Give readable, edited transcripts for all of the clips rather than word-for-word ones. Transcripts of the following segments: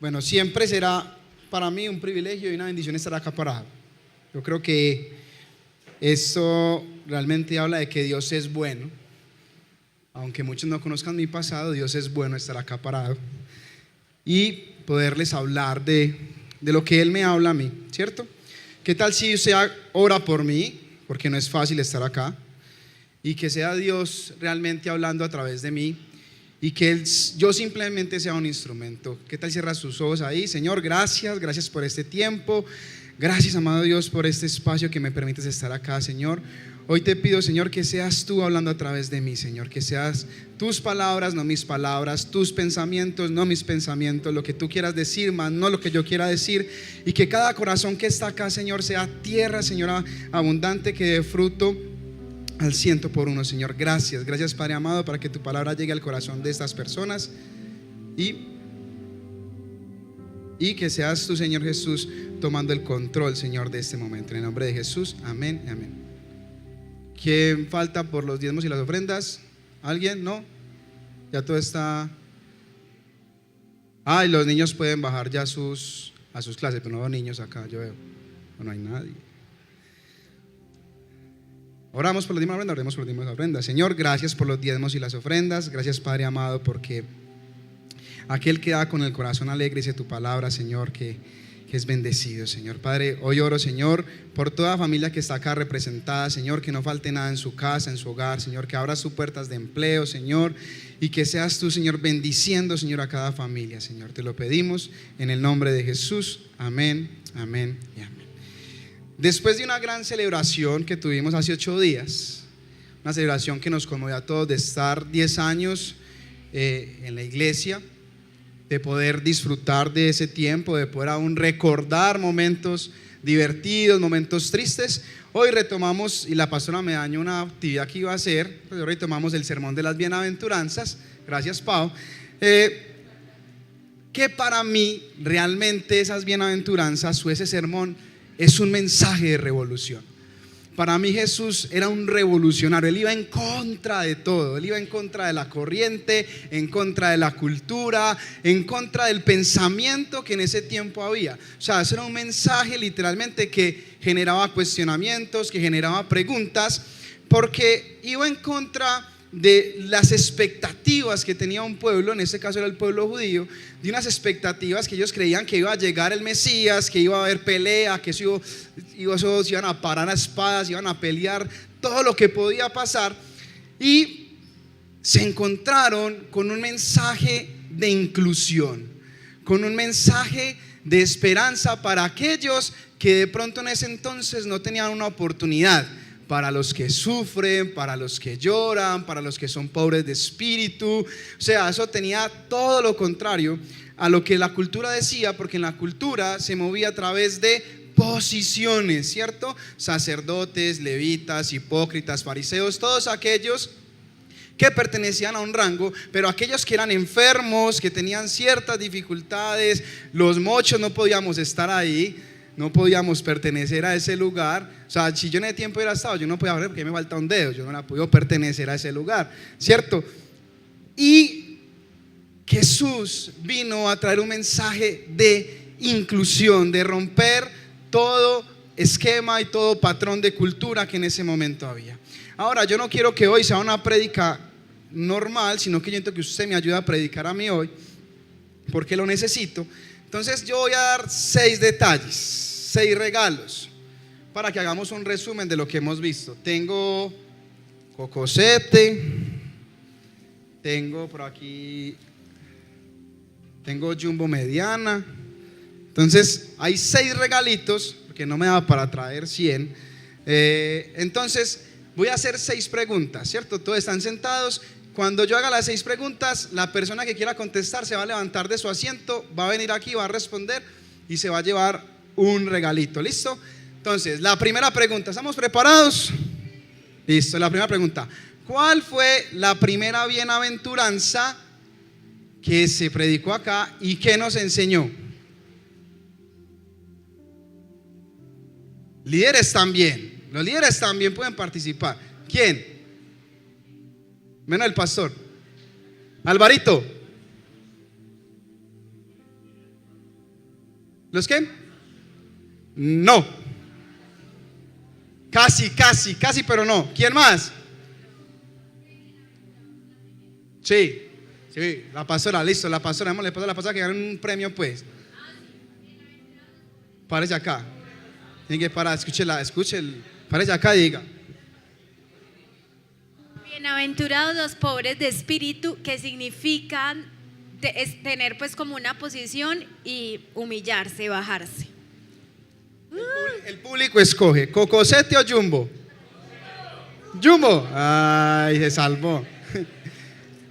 Bueno, siempre será para mí un privilegio y una bendición estar acá parado. Yo creo que esto realmente habla de que Dios es bueno. Aunque muchos no conozcan mi pasado, Dios es bueno estar acá parado y poderles hablar de lo que Él me habla a mí, ¿cierto? ¿Qué tal si usted ora por mí? Porque no es fácil estar acá. Y que sea Dios realmente hablando a través de mí y que yo simplemente sea un instrumento. ¿Qué tal cierra sus ojos ahí? Señor, gracias por este tiempo. Gracias, amado Dios, por este espacio que me permites estar acá, Señor. Hoy te pido, Señor, que seas tú hablando a través de mí, Señor. Que seas tus palabras, no mis palabras, tus pensamientos, no mis pensamientos, lo que tú quieras decir, más no lo que yo quiera decir. Y que cada corazón que está acá, Señor, sea tierra, Señor, abundante, que dé fruto al 100%, Señor. Gracias, Padre amado, para que tu palabra llegue al corazón de estas personas y que seas tú, Señor Jesús, tomando el control, Señor, de este momento. En el nombre de Jesús, amén, amén. ¿Quién falta por los diezmos y las ofrendas? ¿Alguien? ¿No? Ya todo está. Y los niños pueden bajar ya a sus clases, pero no veo niños acá, yo veo. No hay nadie. Oramos por los diezmos y ofrendas, oremos por los diezmos y ofrendas. Señor, gracias por los diezmos y las ofrendas. Gracias, Padre amado, porque aquel que da con el corazón alegre dice tu palabra, Señor, que es bendecido, Señor. Padre, hoy oro, Señor, por toda familia que está acá representada, Señor, que no falte nada en su casa, en su hogar, Señor, que abra sus puertas de empleo, Señor, y que seas tú, Señor, bendiciendo, Señor, a cada familia, Señor. Te lo pedimos en el nombre de Jesús. Amén, amén y amén. Después de una gran celebración que tuvimos hace 8 días, una celebración que nos conmovió a todos de estar 10 años en la iglesia, de poder disfrutar de ese tiempo, de poder aún recordar momentos divertidos, momentos tristes. Hoy retomamos, y la pastora me dañó una actividad que iba a hacer, pues hoy retomamos el sermón de las bienaventuranzas. Gracias, Pau. Que para mí realmente esas bienaventuranzas o ese sermón es un mensaje de revolución. Para mí Jesús era un revolucionario. Él iba en contra de todo. Él iba en contra de la corriente, en contra de la cultura, en contra del pensamiento que en ese tiempo había. O sea, eso era un mensaje literalmente que generaba cuestionamientos, que generaba preguntas, porque iba en contra de las expectativas que tenía un pueblo, en este caso era el pueblo judío, de unas expectativas que ellos creían que iba a llegar el Mesías, que iba a haber pelea, que se iban a parar a espadas, iban a pelear, todo lo que podía pasar, y se encontraron con un mensaje de inclusión, con un mensaje de esperanza para aquellos que de pronto en ese entonces no tenían una oportunidad. Para los que sufren, para los que lloran, para los que son pobres de espíritu. O sea, eso tenía todo lo contrario a lo que la cultura decía, porque en la cultura se movía a través de posiciones, ¿cierto? Sacerdotes, levitas, hipócritas, fariseos, todos aquellos que pertenecían a un rango, pero aquellos que eran enfermos, que tenían ciertas dificultades, los mochos, no podíamos estar ahí. No podíamos pertenecer a ese lugar. O sea, si yo en ese tiempo hubiera estado, yo no podía ver porque me falta un dedo. Yo no la podía pertenecer a ese lugar, ¿cierto? Y Jesús vino a traer un mensaje de inclusión, de romper todo esquema y todo patrón de cultura que en ese momento había. Ahora, yo no quiero que hoy sea una prédica normal, sino que yo quiero que usted me ayude a predicar a mí hoy, porque lo necesito. Entonces yo voy a dar 6 detalles, 6 regalos, para que hagamos un resumen de lo que hemos visto. Tengo cocosete, tengo por aquí, tengo jumbo mediana. Entonces hay 6 regalitos, porque no me da para traer 100. Entonces voy a hacer 6 preguntas, ¿cierto? Todos están sentados. Cuando yo haga las 6 preguntas, la persona que quiera contestar se va a levantar de su asiento, va a venir aquí, va a responder y se va a llevar un regalito. ¿Listo? Entonces, la primera pregunta, ¿estamos preparados? Listo, la primera pregunta. ¿Cuál fue la primera bienaventuranza que se predicó acá y qué nos enseñó? Líderes también. Los líderes también pueden participar. ¿Quién? Menos el pastor. Alvarito. ¿Los qué? No. Casi, pero no. ¿Quién más? Sí, la pastora, listo, la pastora, démosle paso a la pastora que ganó un premio, pues. Párese acá. Tiene que parar, escuche, párese acá y diga. Bienaventurados los pobres de espíritu, que significan tener pues como una posición y humillarse, bajarse. El público escoge, ¿Cocosete o Jumbo? Jumbo. Ay, se salvó.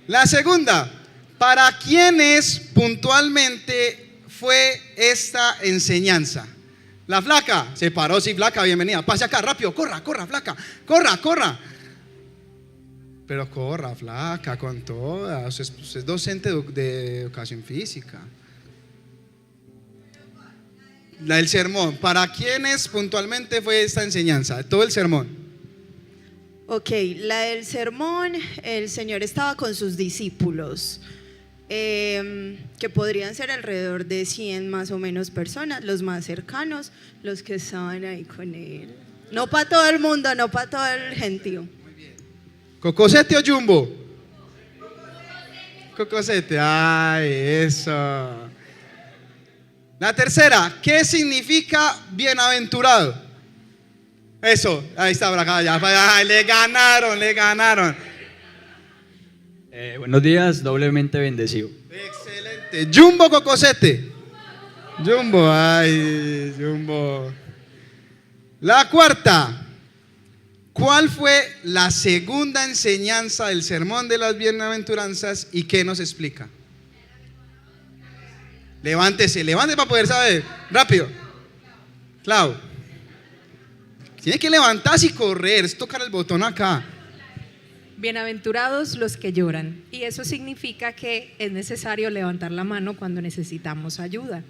La segunda, ¿para quiénes puntualmente fue esta enseñanza? La flaca, se paró, sí, flaca, bienvenida. Pase acá, rápido, corra, flaca, corra. Pero corra, flaca, con toda. Usted es docente de educación física. La del sermón, ¿para quiénes puntualmente fue esta enseñanza? Todo el sermón. Ok, la del sermón, el Señor estaba con sus discípulos, que podrían ser alrededor de 100 más o menos personas, los más cercanos, los que estaban ahí con Él. No para todo el mundo, no para todo el gentío. ¿Cocosete o Jumbo? Cocosete, ay, eso. La tercera, ¿qué significa bienaventurado? Eso, ahí está, Bracada, ya. Ay, le ganaron. Buenos días, doblemente bendecido. Excelente. Jumbo, Cocosete. Jumbo, ay, Jumbo. La cuarta, ¿cuál fue la segunda enseñanza del sermón de las bienaventuranzas y qué nos explica? Levántese para poder saber. Rápido. Clau. Tiene que levantarse y correr, es tocar el botón acá. Bienaventurados los que lloran. Y eso significa que es necesario levantar la mano cuando necesitamos ayuda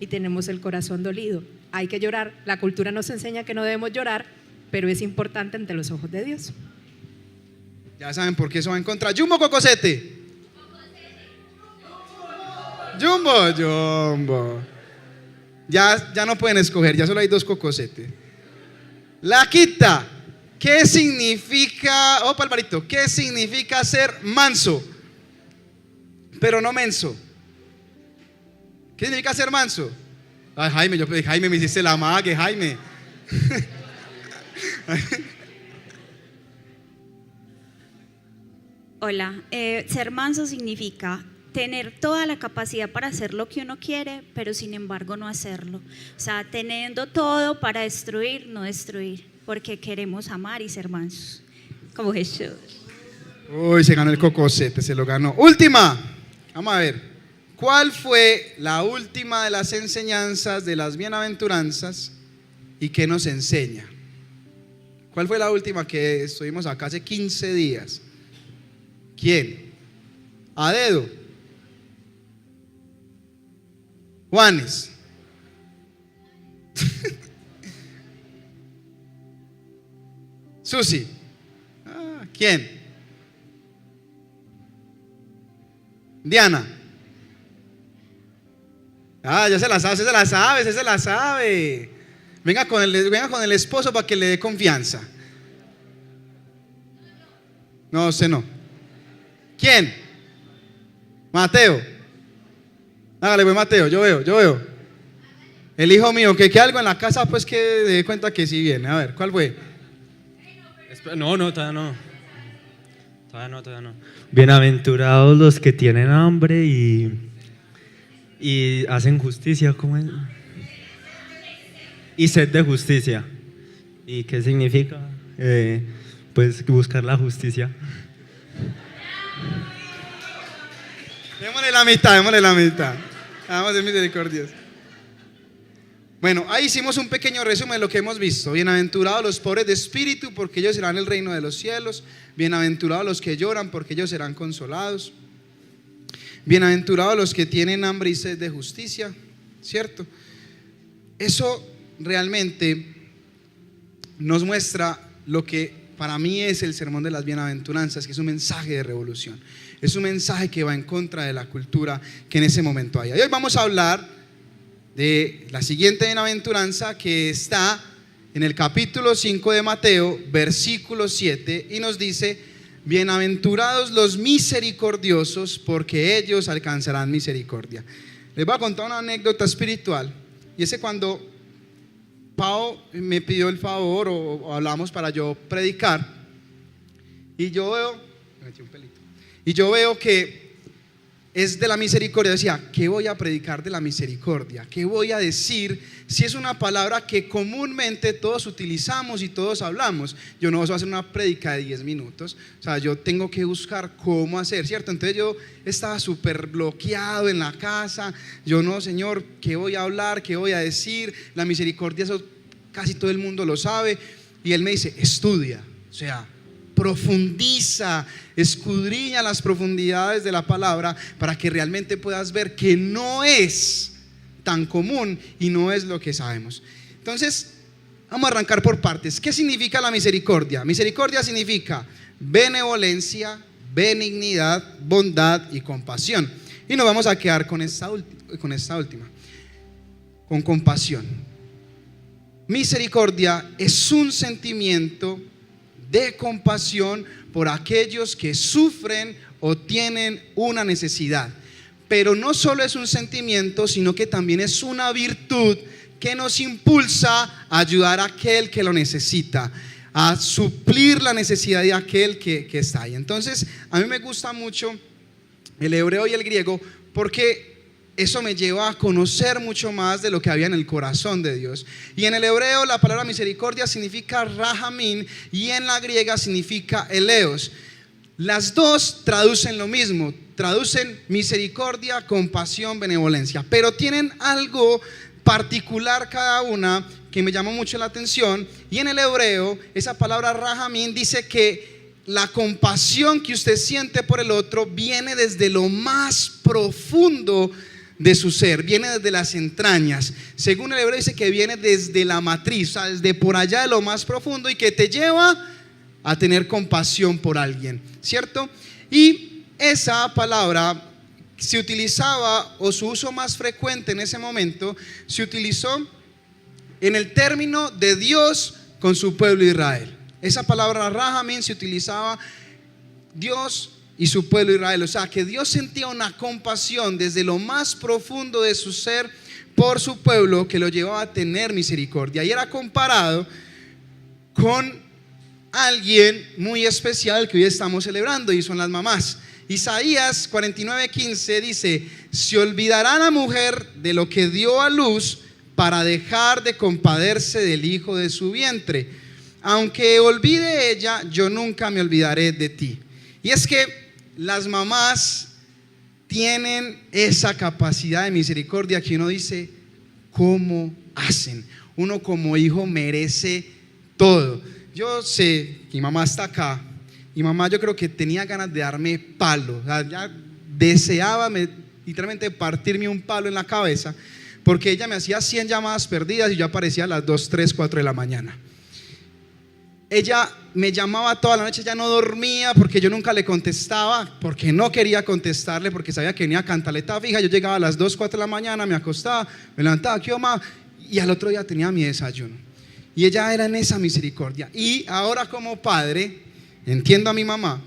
y tenemos el corazón dolido. Hay que llorar. La cultura nos enseña que no debemos llorar, pero es importante ante los ojos de Dios. Ya saben por qué eso va en contra. Jumbo, Cocosete. Jumbo. Ya no pueden escoger, ya solo hay 2 Cocosetes. La quinta, ¿qué significa, Alvarito, qué significa ser manso, pero no menso? ¿Qué significa ser manso? Ay, Jaime, me hiciste la mague, Jaime. Hola, ser manso significa tener toda la capacidad para hacer lo que uno quiere, pero sin embargo no hacerlo. O sea, teniendo todo para destruir, no destruir, porque queremos amar y ser mansos, como Jesús. Uy, se ganó el Cocosete, se lo ganó. Última, vamos a ver, ¿cuál fue la última de las enseñanzas de las bienaventuranzas y qué nos enseña? ¿Cuál fue la última que estuvimos acá hace 15 días? ¿Quién? A dedo. Juanes. Susi. ¿Quién? Diana. Ya se la sabe. Venga con el esposo para que le dé confianza. No, usted no. ¿Quién? Mateo. Hágale, pues, Mateo, yo veo. El hijo mío, que algo en la casa, pues que dé cuenta que sí viene. A ver, ¿cuál fue? No, todavía no. Bienaventurados los que tienen hambre y hacen justicia, ¿cómo es? Y sed de justicia. ¿Y qué significa? Pues buscar la justicia. Démosle la mitad. Vamos a ser misericordios. Bueno, ahí hicimos un pequeño resumen de lo que hemos visto. Bienaventurados los pobres de espíritu, porque ellos serán el reino de los cielos. Bienaventurados los que lloran, porque ellos serán consolados. Bienaventurados los que tienen hambre y sed de justicia, ¿cierto? Eso realmente nos muestra lo que para mí es el sermón de las bienaventuranzas, que es un mensaje de revolución. Es un mensaje que va en contra de la cultura que en ese momento hay. Y hoy vamos a hablar de la siguiente bienaventuranza que está en el capítulo 5 de Mateo, versículo 7, y nos dice: bienaventurados los misericordiosos, porque ellos alcanzarán misericordia. Les voy a contar una anécdota espiritual, y es que cuando Pau me pidió el favor o hablamos para yo predicar, y yo veo que es de la misericordia. Decía, ¿qué voy a predicar de la misericordia? ¿Qué voy a decir si es una palabra que comúnmente todos utilizamos y todos hablamos? Yo no voy a hacer una prédica de 10 minutos, o sea, yo tengo que buscar cómo hacer, ¿cierto? Entonces yo estaba súper bloqueado en la casa. Yo no, Señor, ¿qué voy a hablar? ¿Qué voy a decir? La misericordia, eso casi todo el mundo lo sabe. Y Él me dice, estudia, o sea, profundiza, escudriña las profundidades de la palabra para que realmente puedas ver que no es tan común y no es lo que sabemos. Entonces, vamos a arrancar por partes. ¿Qué significa la misericordia? Misericordia significa benevolencia, benignidad, bondad y compasión. Y nos vamos a quedar con esta última, con compasión. Misericordia es un sentimiento de compasión por aquellos que sufren o tienen una necesidad. Pero no solo es un sentimiento, sino que también es una virtud que nos impulsa a ayudar a aquel que lo necesita, a suplir la necesidad de aquel que está ahí. Entonces, a mí me gusta mucho el hebreo y el griego, porque eso me lleva a conocer mucho más de lo que había en el corazón de Dios. Y en el hebreo la palabra misericordia significa rahamín, y en la griega significa eleos. Las dos traducen lo mismo, traducen misericordia, compasión, benevolencia, pero tienen algo particular cada una que me llamó mucho la atención. Y en el hebreo esa palabra rahamín dice que la compasión que usted siente por el otro viene desde lo más profundo de su ser, viene desde las entrañas. Según el hebreo dice que viene desde la matriz, o sea, desde por allá de lo más profundo, y que te lleva a tener compasión por alguien, ¿cierto? Y esa palabra se utilizaba, o su uso más frecuente en ese momento, se utilizó en el término de Dios con su pueblo Israel. Esa palabra rahamín se utilizaba Dios y su pueblo Israel, o sea que Dios sentía una compasión desde lo más profundo de su ser por su pueblo, que lo llevaba a tener misericordia. Y era comparado con alguien muy especial que hoy estamos celebrando, y son las mamás. Isaías 49:15 dice: se olvidará la mujer de lo que dio a luz para dejar de compadecerse del hijo de su vientre. Aunque olvide ella, yo nunca me olvidaré de ti. Y es que las mamás tienen esa capacidad de misericordia que uno dice, ¿cómo hacen? Uno como hijo merece todo. Yo sé, mi mamá está acá, y mamá yo creo que tenía ganas de darme palo, o sea, ya deseaba literalmente partirme un palo en la cabeza, porque ella me hacía 100 llamadas perdidas y yo aparecía a las 2, 3, 4 de la mañana. Ella me llamaba toda la noche, ella no dormía porque yo nunca le contestaba, porque no quería contestarle, porque sabía que venía cantaleta fija. Yo llegaba a las 2, 4 de la mañana, me acostaba, me levantaba, ¿qué mamá? Y al otro día tenía mi desayuno. Y ella era en esa misericordia. Y ahora como padre, entiendo a mi mamá.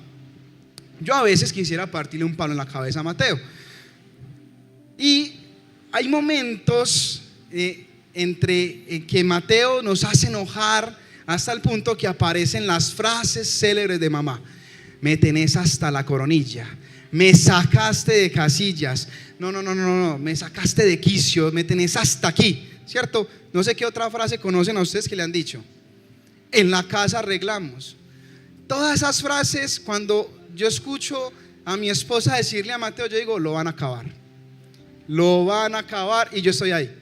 Yo a veces quisiera partirle un palo en la cabeza a Mateo. Y hay momentos entre que Mateo nos hace enojar, hasta el punto que aparecen las frases célebres de mamá: me tenés hasta la coronilla, me sacaste de casillas, no, me sacaste de quicio, me tenés hasta aquí, ¿cierto? No sé qué otra frase conocen a ustedes que le han dicho. En la casa arreglamos. Todas esas frases, cuando yo escucho a mi esposa decirle a Mateo, yo digo, lo van a acabar, y yo estoy ahí,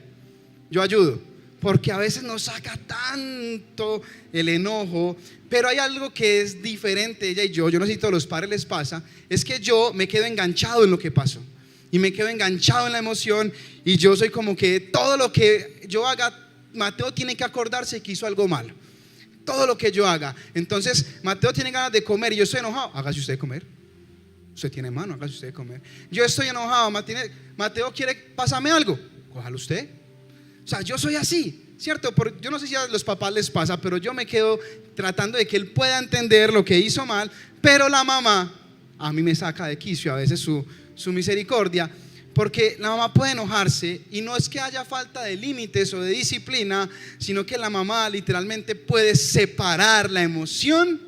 yo ayudo. Porque a veces nos saca tanto el enojo, pero hay algo que es diferente ella y yo no sé si a todos los padres les pasa, es que yo me quedo enganchado en lo que pasó, y me quedo enganchado en la emoción, y yo soy como que todo lo que yo haga, Mateo tiene que acordarse que hizo algo malo, todo lo que yo haga. Entonces Mateo tiene ganas de comer y yo estoy enojado, hágase usted comer, usted tiene mano, hágase usted comer. Yo estoy enojado, Mateo quiere, pásame algo, cójalo usted, O sea, yo soy así, ¿cierto? Yo no sé si a los papás les pasa, pero yo me quedo tratando de que él pueda entender lo que hizo mal, pero la mamá a mí me saca de quicio a veces su misericordia, porque la mamá puede enojarse y no es que haya falta de límites o de disciplina, sino que la mamá literalmente puede separar la emoción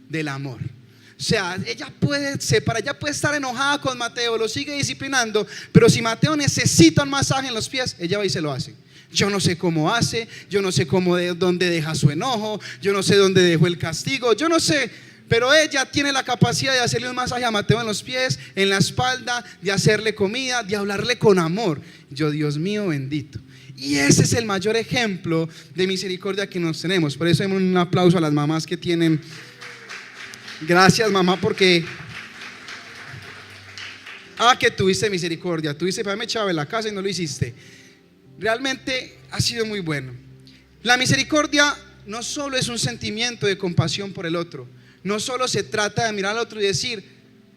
del amor. O sea, ella puede separar, ella puede estar enojada con Mateo, lo sigue disciplinando, pero si Mateo necesita un masaje en los pies, ella va y se lo hace. Yo no sé cómo hace, yo no sé dónde deja su enojo, yo no sé dónde dejó el castigo, yo no sé, pero ella tiene la capacidad de hacerle un masaje a Mateo en los pies, en la espalda, de hacerle comida, de hablarle con amor. Yo, Dios mío bendito. Y ese es el mayor ejemplo de misericordia que nos tenemos. Por eso demos un aplauso a las mamás que tienen. Gracias, mamá, porque que tuviste misericordia. Tuviste, para me echaba en la casa y no lo hiciste. Realmente ha sido muy bueno. La misericordia no solo es un sentimiento de compasión por el otro, no solo se trata de mirar al otro y decir,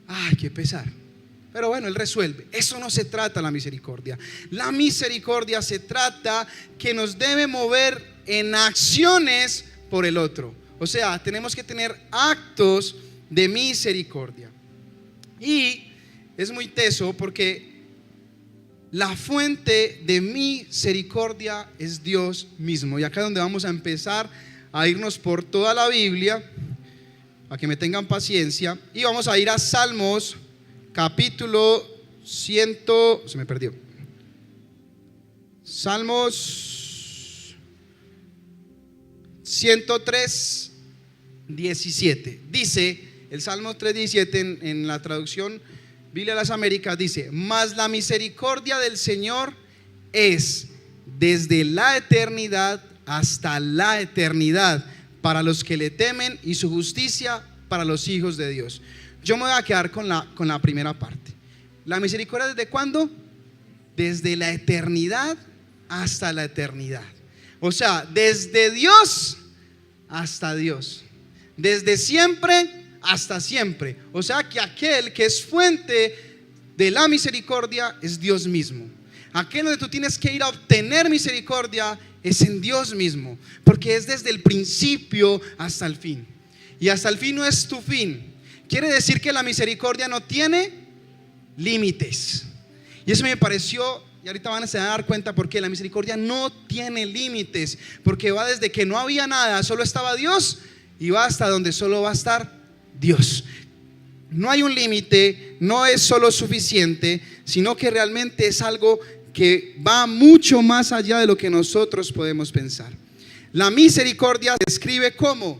ay, qué pesar, pero bueno, él resuelve. Eso no se trata la misericordia. La misericordia se trata que nos debe mover en acciones por el otro. O sea, tenemos que tener actos de misericordia. Y es muy teso porque la fuente de misericordia es Dios mismo. Y acá es donde vamos a empezar a irnos por toda la Biblia, a que me tengan paciencia. Y vamos a ir a Salmos capítulo 100. Se me perdió. Salmos 103, 17. Dice el Salmo 3:17 en la traducción Biblia de las Américas, dice: mas la misericordia del Señor es desde la eternidad hasta la eternidad para los que le temen, y su justicia para los hijos de Dios. Yo me voy a quedar con la primera parte. ¿La misericordia desde cuándo? Desde la eternidad hasta la eternidad. O sea, desde Dios hasta Dios, desde siempre hasta siempre. O sea que aquel que es fuente de la misericordia es Dios mismo. Aquel donde tú tienes que ir a obtener misericordia es en Dios mismo, porque es desde el principio hasta el fin. Y hasta el fin no es tu fin. Quiere decir que la misericordia no tiene límites. Y eso me pareció, y ahorita van a se dar cuenta porque la misericordia no tiene límites, porque va desde que no había nada, solo estaba Dios, y va hasta donde solo va a estar Dios. No hay un límite, no es solo suficiente, sino que realmente es algo que va mucho más allá de lo que nosotros podemos pensar. La misericordia se describe como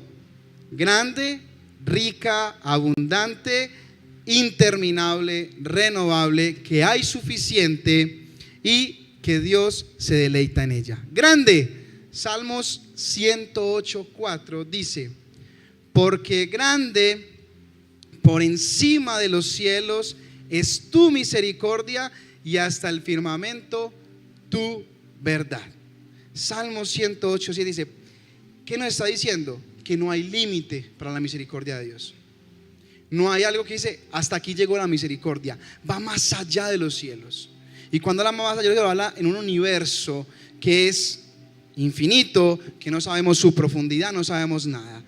grande, rica, abundante, interminable, renovable, que hay suficiente y que Dios se deleita en ella. Grande, Salmos 108:4 dice: porque grande por encima de los cielos es tu misericordia, y hasta el firmamento tu verdad. Salmo 108:7 dice: ¿qué nos está diciendo? Que no hay límite para la misericordia de Dios. No hay algo que dice hasta aquí llegó la misericordia. Va más allá de los cielos. Y cuando habla más allá de los cielos, habla en un universo que es infinito, que no sabemos su profundidad, no sabemos nada.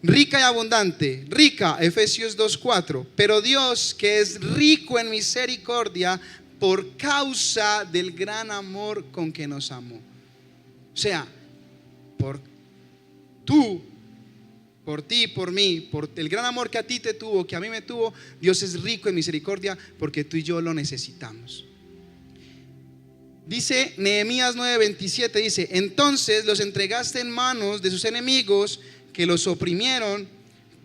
Rica y abundante. Rica, Efesios 2:4. Pero Dios, que es rico en misericordia, por causa del gran amor con que nos amó. O sea, por ti, por mí, por el gran amor que a ti te tuvo, que a mí me tuvo, Dios es rico en misericordia porque tú y yo lo necesitamos. Dice Nehemías 9:27, dice: entonces los entregaste en manos de sus enemigos que los oprimieron,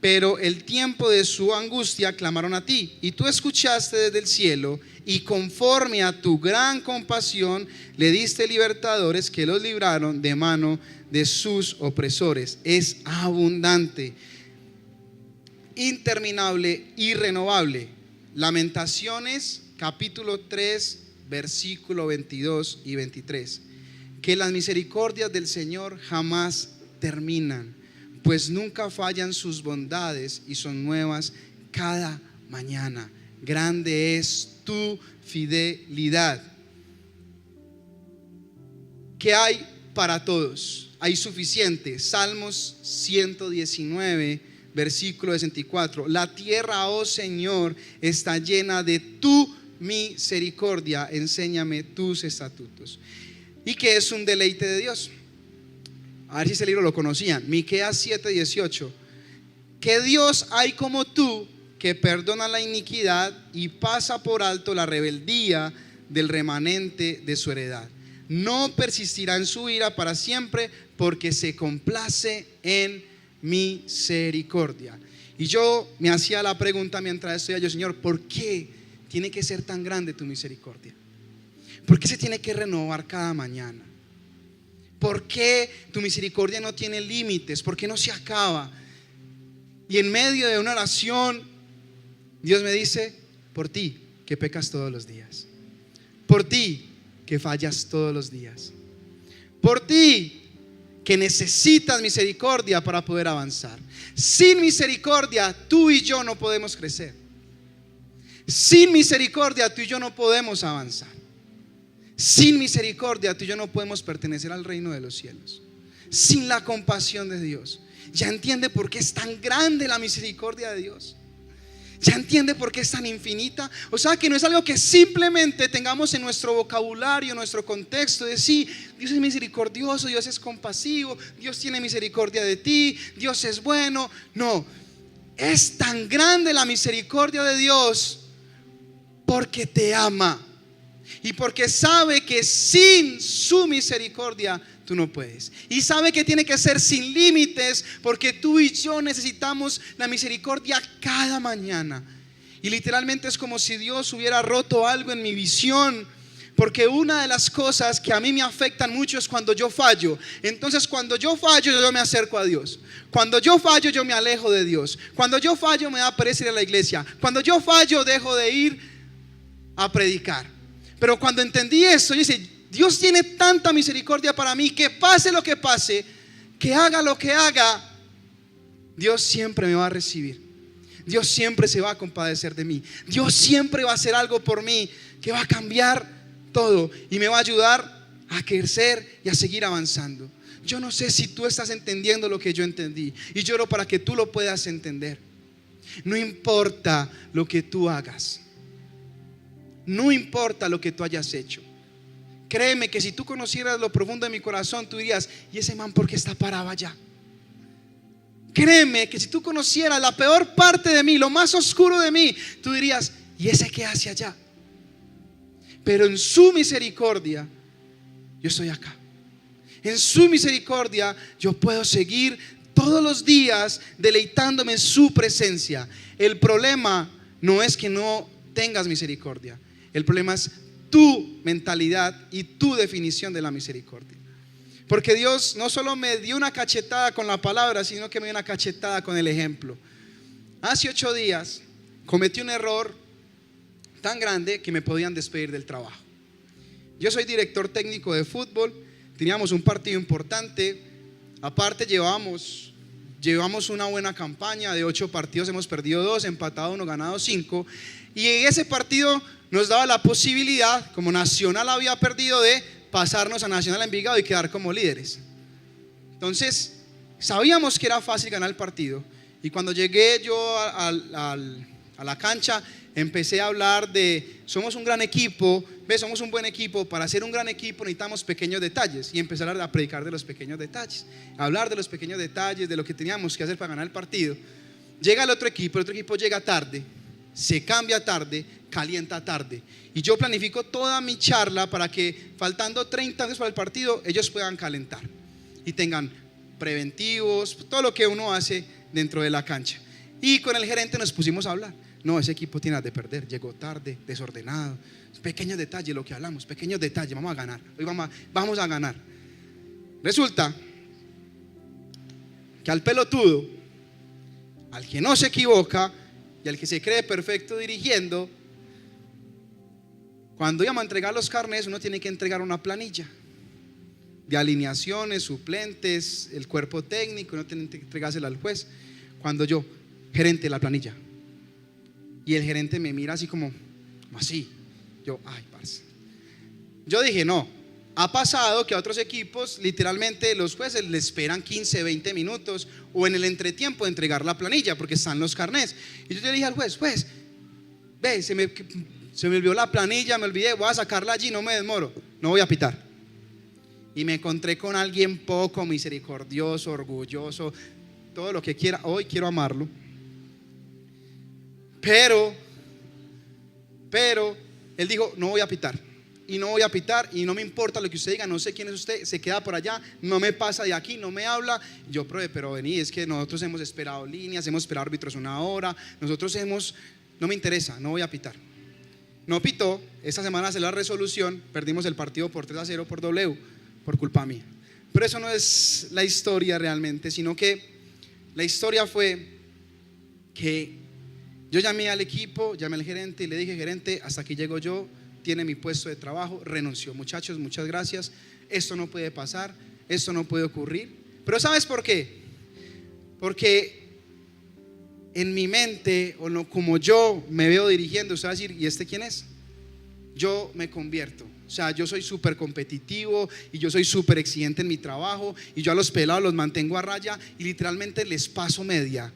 pero el tiempo de su angustia clamaron a ti, y tú escuchaste desde el cielo, y conforme a tu gran compasión le diste libertadores que los libraron de mano de sus opresores. Es abundante, interminable y renovable. Lamentaciones capítulo 3 versículo 22 y 23. Que las misericordias del Señor jamás terminan, pues nunca fallan sus bondades y son nuevas cada mañana. Grande es tu fidelidad. que hay para todos, hay suficiente. Salmos 119, versículo 64. La tierra, oh Señor, está llena de tu misericordia, enséñame tus estatutos. ¿Y qué es un deleite de Dios? A ver si ese libro lo conocían. Miqueas 7:18. Que Dios hay como tú, que perdona la iniquidad y pasa por alto la rebeldía del remanente de su heredad. No persistirá en su ira para siempre, porque se complace en misericordia. Y yo me hacía la pregunta mientras estudiaba yo, Señor, ¿por qué tiene que ser tan grande tu misericordia? ¿Por qué se tiene que renovar cada mañana? ¿Por qué tu misericordia no tiene límites? ¿Por qué no se acaba? Y en medio de una oración, Dios me dice: por ti que pecas todos los días, por ti que fallas todos los días, por ti que necesitas misericordia para poder avanzar. Sin misericordia tú y yo no podemos crecer. Sin misericordia tú y yo no podemos avanzar. Sin misericordia tú y yo no podemos pertenecer al reino de los cielos. Sin la compasión de Dios. Ya entiende por qué es tan grande la misericordia de Dios. ¿Ya entiende por qué es tan infinita? O sea, que no es algo que simplemente tengamos en nuestro vocabulario, en nuestro contexto, de sí, Dios es misericordioso, Dios es compasivo, Dios tiene misericordia de ti, Dios es bueno. No, es tan grande la misericordia de Dios porque te ama y porque sabe que sin su misericordia tú no puedes, y sabe que tiene que ser sin límites, porque tú y yo necesitamos la misericordia cada mañana. Y literalmente es como si Dios hubiera roto algo en mi visión, porque una de las cosas que a mí me afectan mucho es cuando yo fallo. Entonces cuando yo fallo, yo me acerco a Dios. Cuando yo fallo, yo me alejo de Dios. Cuando yo fallo, me da pereza ir a la iglesia. Cuando yo fallo, dejo de ir a predicar. Pero cuando entendí eso, yo dije: Dios tiene tanta misericordia para mí, que pase lo que pase, que haga lo que haga, Dios siempre me va a recibir. Dios siempre se va a compadecer de mí. Dios siempre va a hacer algo por mí que va a cambiar todo y me va a ayudar a crecer y a seguir avanzando. Yo no sé si tú estás entendiendo lo que yo entendí, y lloro para que tú lo puedas entender. No importa lo que tú hagas, no importa lo que tú hayas hecho. Créeme que si tú conocieras lo profundo de mi corazón, tú dirías: ¿y ese man por qué está parado allá? Créeme que si tú conocieras la peor parte de mí, lo más oscuro de mí, tú dirías: ¿y ese qué hace allá? Pero en su misericordia yo estoy acá. En su misericordia yo puedo seguir todos los días deleitándome en su presencia. El problema no es que no tengas misericordia. El problema es tu mentalidad y tu definición de la misericordia. Porque Dios no solo me dio una cachetada con la palabra, sino que me dio una cachetada con el ejemplo. Hace 8 días cometí un error tan grande que me podían despedir del trabajo. Yo soy director técnico de fútbol. Teníamos un partido importante. Aparte llevamos una buena campaña. De 8 partidos hemos perdido 2, empatado 1, ganado 5. Y en ese partido nos daba la posibilidad, como Nacional había perdido, de pasarnos a Nacional Envigado y quedar como líderes. Entonces sabíamos que era fácil ganar el partido. Y cuando llegué yo a la cancha, empecé a hablar de: somos un gran equipo, somos un buen equipo. Para ser un gran equipo necesitamos pequeños detalles. Y empezar a predicar de los pequeños detalles, a hablar de los pequeños detalles, de lo que teníamos que hacer para ganar el partido. Llega el otro equipo llega tarde, se cambia tarde, calienta tarde. Y yo planifico toda mi charla para que, faltando 30 minutos para el partido, ellos puedan calentar y tengan preventivos, todo lo que uno hace dentro de la cancha. Y con el gerente nos pusimos a hablar: no, ese equipo tiene de perder, llegó tarde, desordenado. Pequeños detalles, lo que hablamos, pequeños detalles, vamos a ganar. Hoy vamos a ganar. Resulta que al pelotudo, al que no se equivoca y al que se cree perfecto dirigiendo, cuando íbamos a entregar los carnets, uno tiene que entregar una planilla de alineaciones, suplentes, el cuerpo técnico, uno tiene que entregársela al juez. Cuando yo: gerente, la planilla. Y el gerente me mira así como así. Yo: ay, parce. Yo dije: no, Ha pasado que a otros equipos literalmente los jueces le esperan 15, 20 minutos o en el entretiempo de entregar la planilla porque están los carnets. Y yo le dije al juez, ve, se me olvidó la planilla, me olvidé, voy a sacarla allí, no me demoro, no voy a pitar. Y me encontré con alguien poco misericordioso, orgulloso, todo lo que quiera. Hoy quiero amarlo. Pero él dijo, no voy a pitar. Y no voy a pitar y no me importa lo que usted diga, no sé quién es usted, se queda por allá, no me pasa de aquí, no me habla. Yo, pero vení, es que nosotros hemos esperado líneas, hemos esperado árbitros una hora, no me interesa, no voy a pitar. No pitó, esta semana se la resolución, perdimos el partido por 3-0 por W, por culpa mía. Pero eso no es la historia realmente, sino que la historia fue que yo llamé al equipo, llamé al gerente y le dije, gerente, hasta aquí llego yo, tiene mi puesto de trabajo, renunció. Muchachos, muchas gracias, esto no puede pasar, esto no puede ocurrir. Pero ¿sabes por qué? Porque en mi mente, o no, como yo me veo dirigiendo, usted va a decir, ¿y este quién es? Yo me convierto. O sea, yo soy súper competitivo y yo soy súper exigente en mi trabajo y yo a los pelados los mantengo a raya y literalmente les paso media.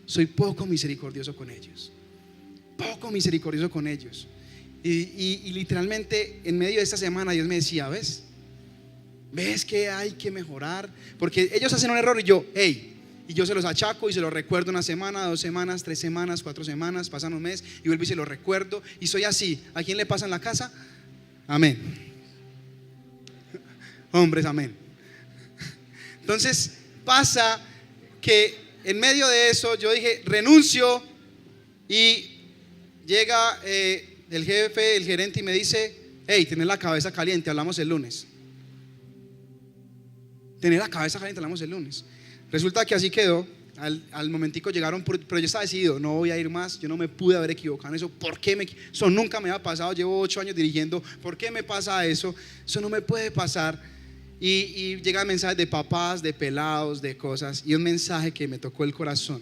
Soy poco misericordioso con ellos. Poco misericordioso con ellos. Y literalmente en medio de esta semana Dios me decía, ¿ves que hay que mejorar? Porque ellos hacen un error y yo, y yo se los achaco y se los recuerdo una semana, 2 semanas, 3 semanas, 4 semanas, pasan un mes y vuelvo y se los recuerdo y soy así. ¿A quién le pasa en la casa? Amén. Hombres, amén. Entonces pasa que en medio de eso yo dije, renuncio, y llega el jefe, el gerente, y me dice, tenés la cabeza caliente, hablamos el lunes. Tenés la cabeza caliente, hablamos el lunes. Resulta que así quedó. Al momentico llegaron, pero yo estaba decidido, no voy a ir más, yo no me pude haber equivocado en eso. ¿Por qué eso nunca me ha pasado? Llevo 8 años dirigiendo, ¿por qué me pasa eso? Eso no me puede pasar. Y llegan mensajes de papás, de pelados, de cosas, y un mensaje que me tocó el corazón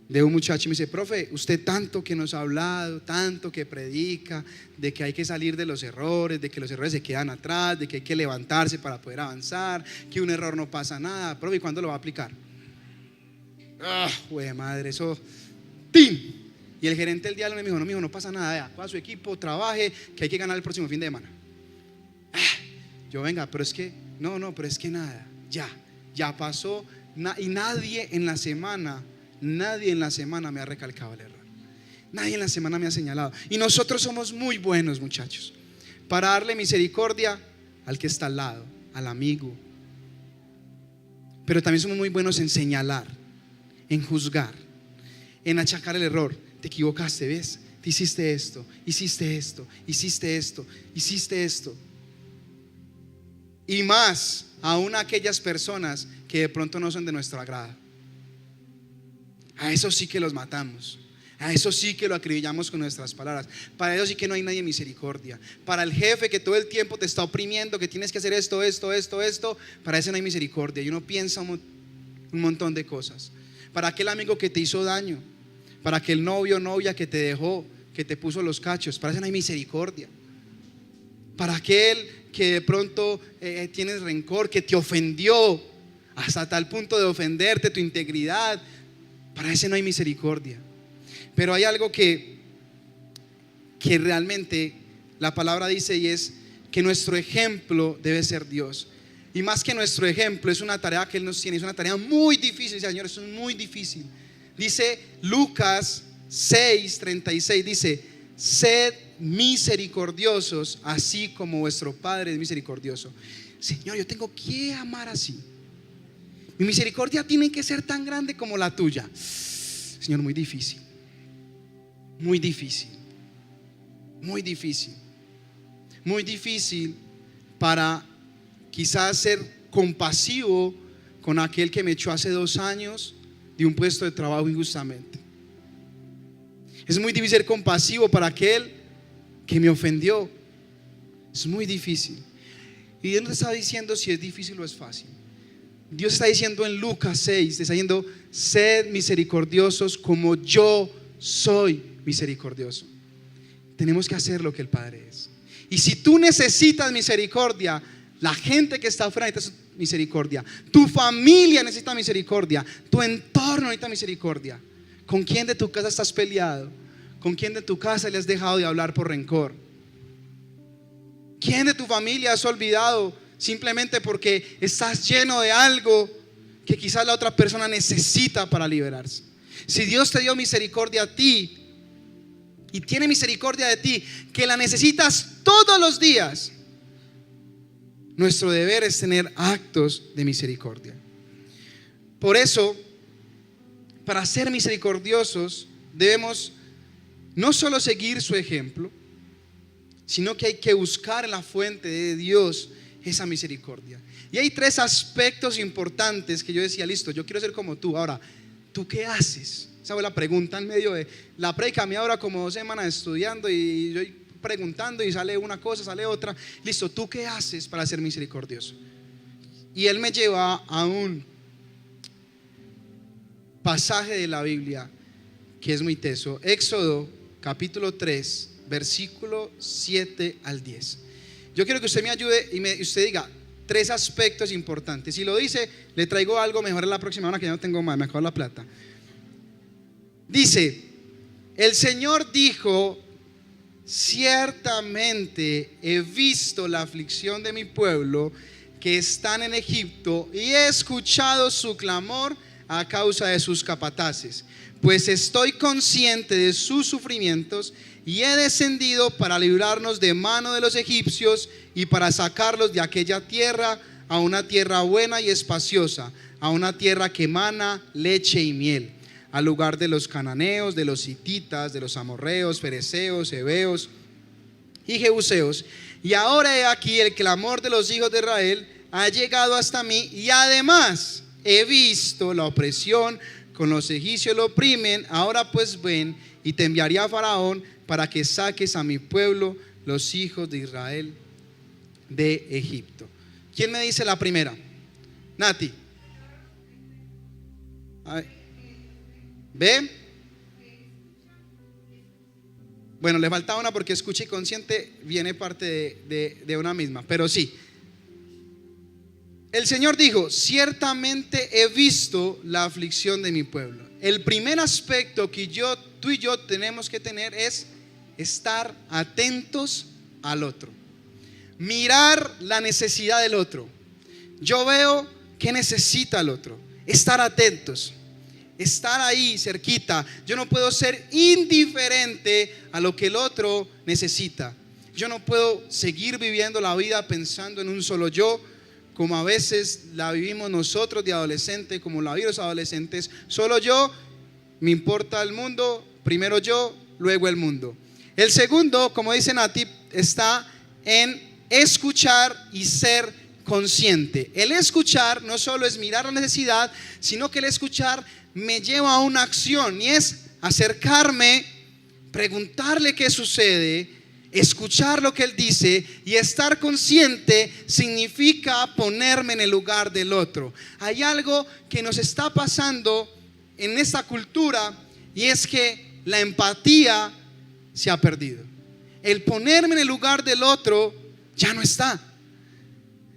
de un muchacho y me dice, profe, usted tanto que nos ha hablado, tanto que predica de que hay que salir de los errores, de que los errores se quedan atrás, de que hay que levantarse para poder avanzar, que un error no pasa nada, profe, ¿y cuándo lo va a aplicar? Güey, madre, eso ¡tim! Y el gerente del diálogo me dijo, no, mijo, no pasa nada, vea, va a su equipo, trabaje, que hay que ganar el próximo fin de semana. Yo, venga, pero es que pero es que nada, ya pasó, y nadie en la semana me ha recalcado el error. Nadie en la semana me ha señalado. Y nosotros somos muy buenos, muchachos, para darle misericordia al que está al lado, al amigo. Pero también somos muy buenos en señalar, en juzgar, en achacar el error. Te equivocaste, ¿ves? Te hiciste esto, hiciste esto, hiciste esto, hiciste esto. Y más aún aquellas personas que de pronto no son de nuestro agrado. A eso sí que los matamos. A eso sí que lo acribillamos con nuestras palabras. Para eso sí que no hay nadie de misericordia. Para el jefe que todo el tiempo te está oprimiendo, que tienes que hacer esto, para ese no hay misericordia. Y uno piensa un montón de cosas. Para aquel amigo que te hizo daño, para aquel novio o novia que te dejó, que te puso los cachos, para ese no hay misericordia. Para aquel que de pronto tienes rencor, que te ofendió hasta tal punto de ofenderte tu integridad, para ese no hay misericordia. Pero hay algo que realmente la palabra dice, y es que nuestro ejemplo debe ser Dios. Y más que nuestro ejemplo, es una tarea que Él nos tiene, es una tarea muy difícil, Señor, es muy difícil. Dice Lucas 6:36, dice, sed misericordiosos, así como vuestro Padre es misericordioso. Señor, yo tengo que amar así. Mi misericordia tiene que ser tan grande como la tuya. Señor, muy difícil. Muy difícil. Muy difícil. Muy difícil para quizás ser compasivo con aquel que me echó hace 2 años de un puesto de trabajo injustamente. Es muy difícil ser compasivo para aquel que me ofendió. Es muy difícil. Y Dios no está diciendo si es difícil o es fácil. Dios está diciendo en Lucas 6, está diciendo, sed misericordiosos como yo soy misericordioso. Tenemos que hacer lo que el Padre es. Y si tú necesitas misericordia, la gente que está afuera necesita misericordia, tu familia necesita misericordia, tu entorno necesita misericordia. ¿Con quién de tu casa estás peleado? ¿Con quién de tu casa le has dejado de hablar por rencor? ¿Quién de tu familia has olvidado simplemente porque estás lleno de algo que quizás la otra persona necesita para liberarse? Si Dios te dio misericordia a ti y tiene misericordia de ti, que la necesitas todos los días, nuestro deber es tener actos de misericordia. Por eso, para ser misericordiosos, debemos no solo seguir su ejemplo, sino que hay que buscar en la fuente de Dios esa misericordia. Y hay 3 aspectos importantes que yo decía, listo, yo quiero ser como tú. Ahora, ¿tú qué haces? Esa fue la pregunta en medio de la predica. A mí ahora como 2 semanas estudiando y yo preguntando y sale una cosa, sale otra. Listo, ¿tú qué haces para ser misericordioso? Y él me lleva a un pasaje de la Biblia que es muy teso. Éxodo capítulo 3, versículo 7 al 10. Yo quiero que usted me ayude y usted diga 3 aspectos importantes. Si lo dice, le traigo algo mejor en la próxima hora, que ya no tengo más, me acabo la plata. Dice: el Señor dijo, ciertamente he visto la aflicción de mi pueblo que están en Egipto y he escuchado su clamor a causa de sus capataces, pues estoy consciente de sus sufrimientos y he descendido para librarnos de mano de los egipcios y para sacarlos de aquella tierra a una tierra buena y espaciosa, a una tierra que emana leche y miel, al lugar de los cananeos, de los hititas, de los amorreos, fereceos, heveos y jebuseos. Y ahora he aquí, el clamor de los hijos de Israel ha llegado hasta mí, y además he visto la opresión con los egipcios lo oprimen. Ahora pues ven, y te enviaré a Faraón para que saques a mi pueblo, los hijos de Israel, de Egipto. ¿Quién me dice la primera? Nati. ¿Ve? Bueno, le faltaba una porque escucha y consciente viene parte de una misma, pero sí. El Señor dijo, ciertamente he visto la aflicción de mi pueblo. El primer aspecto que tú y yo tenemos que tener es estar atentos al otro, mirar la necesidad del otro. Yo veo qué necesita el otro, estar atentos, estar ahí cerquita. Yo no puedo ser indiferente a lo que el otro necesita. Yo no puedo seguir viviendo la vida pensando en un solo yo, como a veces la vivimos nosotros de adolescente, como la viven los adolescentes. Solo yo, me importa el mundo, primero yo, luego el mundo. El segundo, como dice Nati, está en escuchar y ser consciente. El escuchar no solo es mirar la necesidad, sino que el escuchar me lleva a una acción, y es acercarme, preguntarle qué sucede, escuchar lo que él dice, y estar consciente significa ponerme en el lugar del otro. Hay algo que nos está pasando en esta cultura, y es que la empatía se ha perdido. El ponerme en el lugar del otro ya no está.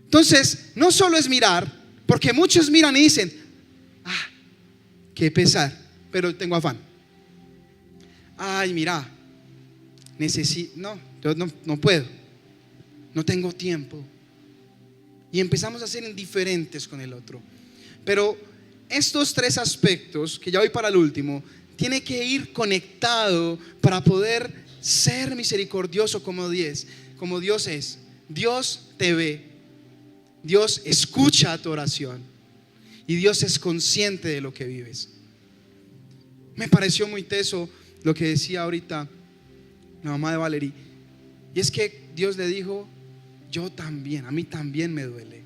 Entonces, no solo es mirar, porque muchos miran y dicen, qué pesar, pero tengo afán. Ay, mira, no puedo, no tengo tiempo. Y empezamos a ser indiferentes con el otro. Pero estos 3 aspectos, que ya voy para el último, tiene que ir conectado para poder ser misericordioso como Dios es. Dios te ve, Dios escucha tu oración y Dios es consciente de lo que vives. Me pareció muy teso lo que decía ahorita la mamá de Valerie, y es que Dios le dijo, yo también, a mí también me duele,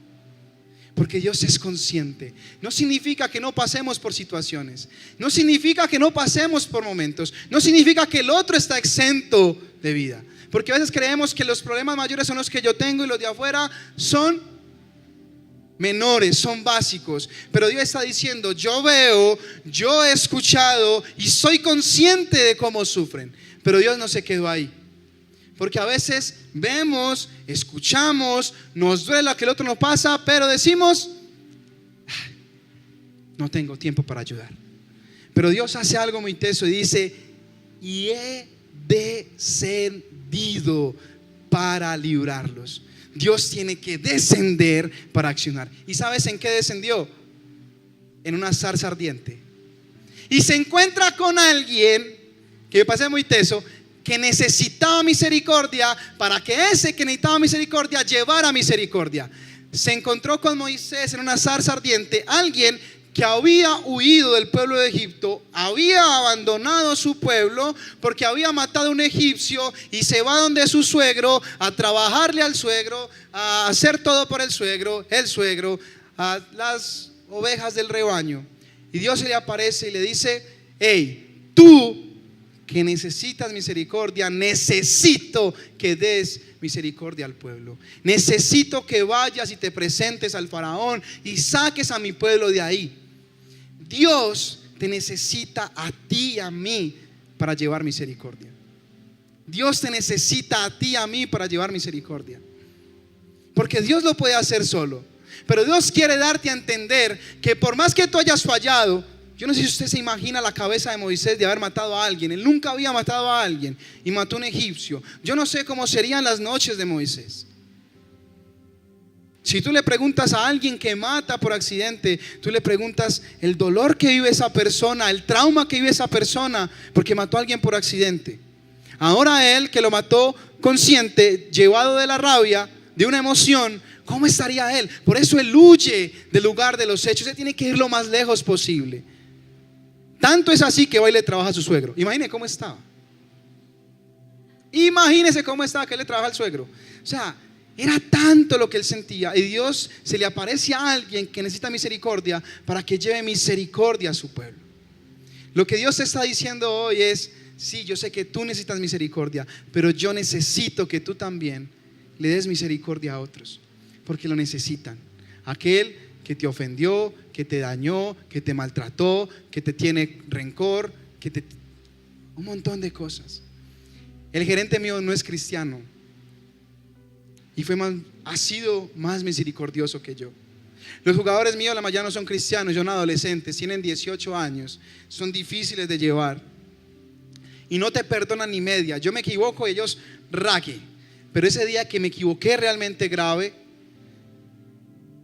porque Dios es consciente. No significa que no pasemos por situaciones, no significa que no pasemos por momentos, no significa que el otro está exento de vida, porque a veces creemos que los problemas mayores son los que yo tengo y los de afuera son menores, son básicos. Pero Dios está diciendo, yo veo, yo he escuchado y soy consciente de cómo sufren. Pero Dios no se quedó ahí. Porque a veces vemos, escuchamos, nos duele lo que el otro nos pasa, pero decimos, no tengo tiempo para ayudar. Pero Dios hace algo muy teso y dice, y he descendido para librarlos. Dios tiene que descender para accionar. ¿Y sabes en qué descendió? En una zarza ardiente. Y se encuentra con alguien que me parece muy teso, que necesitaba misericordia, para que ese que necesitaba misericordia llevara misericordia. Se encontró con Moisés en una zarza ardiente, alguien que había huido del pueblo de Egipto, había abandonado su pueblo porque había matado a un egipcio, y se va donde su suegro a trabajarle al suegro, a hacer todo por el suegro, a las ovejas del rebaño. Y Dios se le aparece y le dice, hey, tú que necesitas misericordia, necesito que des misericordia al pueblo. Necesito que vayas y te presentes al faraón y saques a mi pueblo de ahí. Dios te necesita a ti y a mí para llevar misericordia. Dios te necesita a ti y a mí para llevar misericordia. Porque Dios lo puede hacer solo, pero Dios quiere darte a entender que por más que tú hayas fallado, yo no sé si usted se imagina la cabeza de Moisés de haber matado a alguien. Él nunca había matado a alguien y mató a un egipcio. Yo no sé cómo serían las noches de Moisés. Si tú le preguntas a alguien que mata por accidente, tú le preguntas el dolor que vive esa persona, el trauma que vive esa persona porque mató a alguien por accidente. Ahora él, que lo mató consciente, llevado de la rabia, de una emoción, ¿cómo estaría él? Por eso él huye del lugar de los hechos. Él tiene que ir lo más lejos posible. Tanto es así que va y le trabaja a su suegro. Imagínese cómo estaba. Imagínese cómo estaba que él le trabaja al suegro. O sea, era tanto lo que él sentía, y Dios se le aparece a alguien que necesita misericordia para que lleve misericordia a su pueblo. Lo que Dios te está diciendo hoy es, sí, yo sé que tú necesitas misericordia, pero yo necesito que tú también le des misericordia a otros, porque lo necesitan. Aquel que te ofendió, que te dañó, que te maltrató, que te tiene rencor, un montón de cosas. El gerente mío no es cristiano y ha sido más misericordioso que yo. Los jugadores míos, la mayoría no son cristianos, son adolescentes, tienen 18 años, son difíciles de llevar y no te perdonan ni media. Yo me equivoco, ellos raque, pero ese día que me equivoqué realmente grave,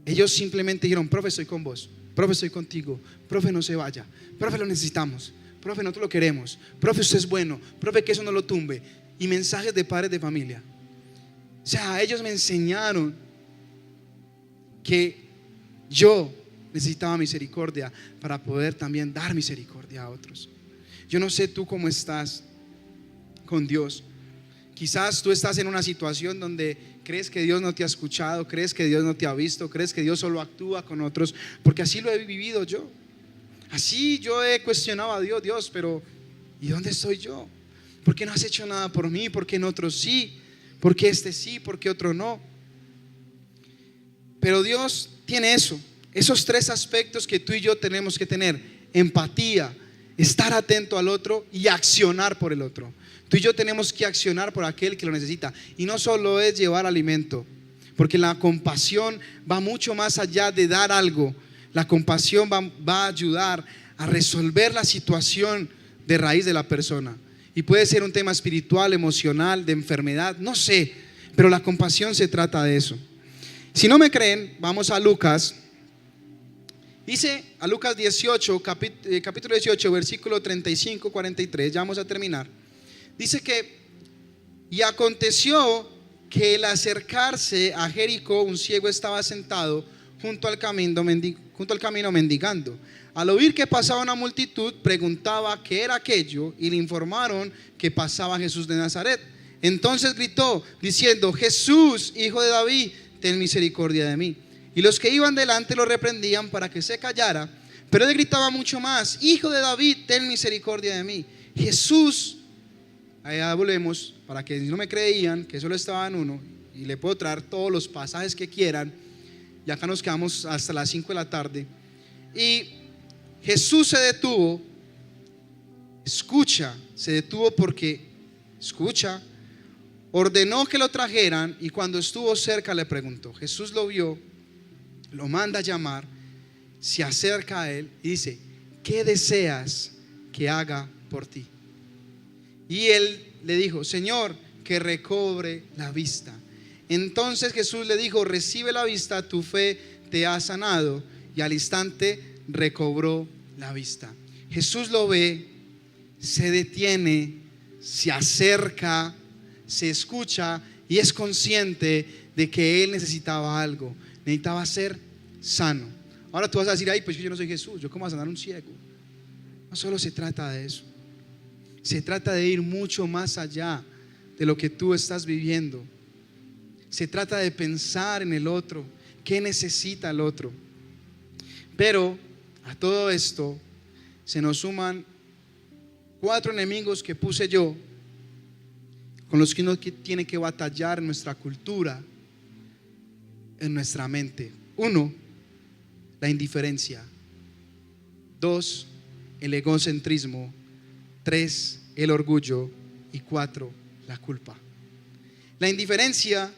ellos simplemente dijeron, profe, estoy con vos, profe, estoy contigo, profe, no se vaya, profe, lo necesitamos, profe, nosotros lo queremos, profe, usted es bueno, profe, que eso no lo tumbe. Y mensajes de padres de familia. O sea, ellos me enseñaron que yo necesitaba misericordia para poder también dar misericordia a otros. Yo no sé tú cómo estás con Dios. Quizás tú estás en una situación donde crees que Dios no te ha escuchado, crees que Dios no te ha visto, crees que Dios solo actúa con otros, porque así lo he vivido yo. Así yo he cuestionado a Dios, Dios, pero ¿y dónde estoy yo? ¿Por qué no has hecho nada por mí? ¿Por qué en otros sí? ¿Por qué este sí? ¿Por qué otro no? Pero Dios tiene esos tres aspectos que tú y yo tenemos que tener: empatía, estar atento al otro y accionar por el otro. Tú y yo tenemos que accionar por aquel que lo necesita, y no solo es llevar alimento, porque la compasión va mucho más allá de dar algo. La compasión va a ayudar a resolver la situación de raíz de la persona, y puede ser un tema espiritual, emocional, de enfermedad, no sé, pero la compasión se trata de eso. Si no me creen, vamos a Lucas. Dice a Lucas 18, capítulo 18, versículo 35-43, ya vamos a terminar. Dice que, y aconteció que al acercarse a Jericó, un ciego estaba sentado junto al camino mendigando. Al oír que pasaba una multitud, preguntaba qué era aquello, y le informaron que pasaba Jesús de Nazaret. Entonces gritó diciendo: Jesús, hijo de David, ten misericordia de mí. Y los que iban delante lo reprendían para que se callara, pero él gritaba mucho más: Hijo de David, ten misericordia de mí. Jesús, allá volvemos, para que no me creían que solo estaba en uno, y le puedo traer todos los pasajes que quieran, y acá nos quedamos hasta las 5 de la tarde. Y Jesús se detuvo, se detuvo porque escucha, ordenó que lo trajeran y cuando estuvo cerca le preguntó. Jesús lo vio, lo manda a llamar, se acerca a él y dice: ¿qué deseas que haga por ti? Y él le dijo: Señor, que recobre la vista. Entonces Jesús le dijo: recibe la vista, tu fe te ha sanado. Y al instante recobró la vista. Jesús lo ve, se detiene, se acerca, se escucha y es consciente de que él necesitaba algo, necesitaba ser sano. Ahora tú vas a decir: ay, pues yo no soy Jesús, yo cómo voy a sanar a un ciego. No solo se trata de eso, se trata de ir mucho más allá de lo que tú estás viviendo. Se trata de pensar en el otro, qué necesita el otro. Pero a todo esto se nos suman 4 enemigos que puse yo, con los que uno tiene que batallar en nuestra cultura, en nuestra mente. 1, la indiferencia. 2, el egocentrismo. 3, el orgullo. Y 4, la culpa. La indiferencia,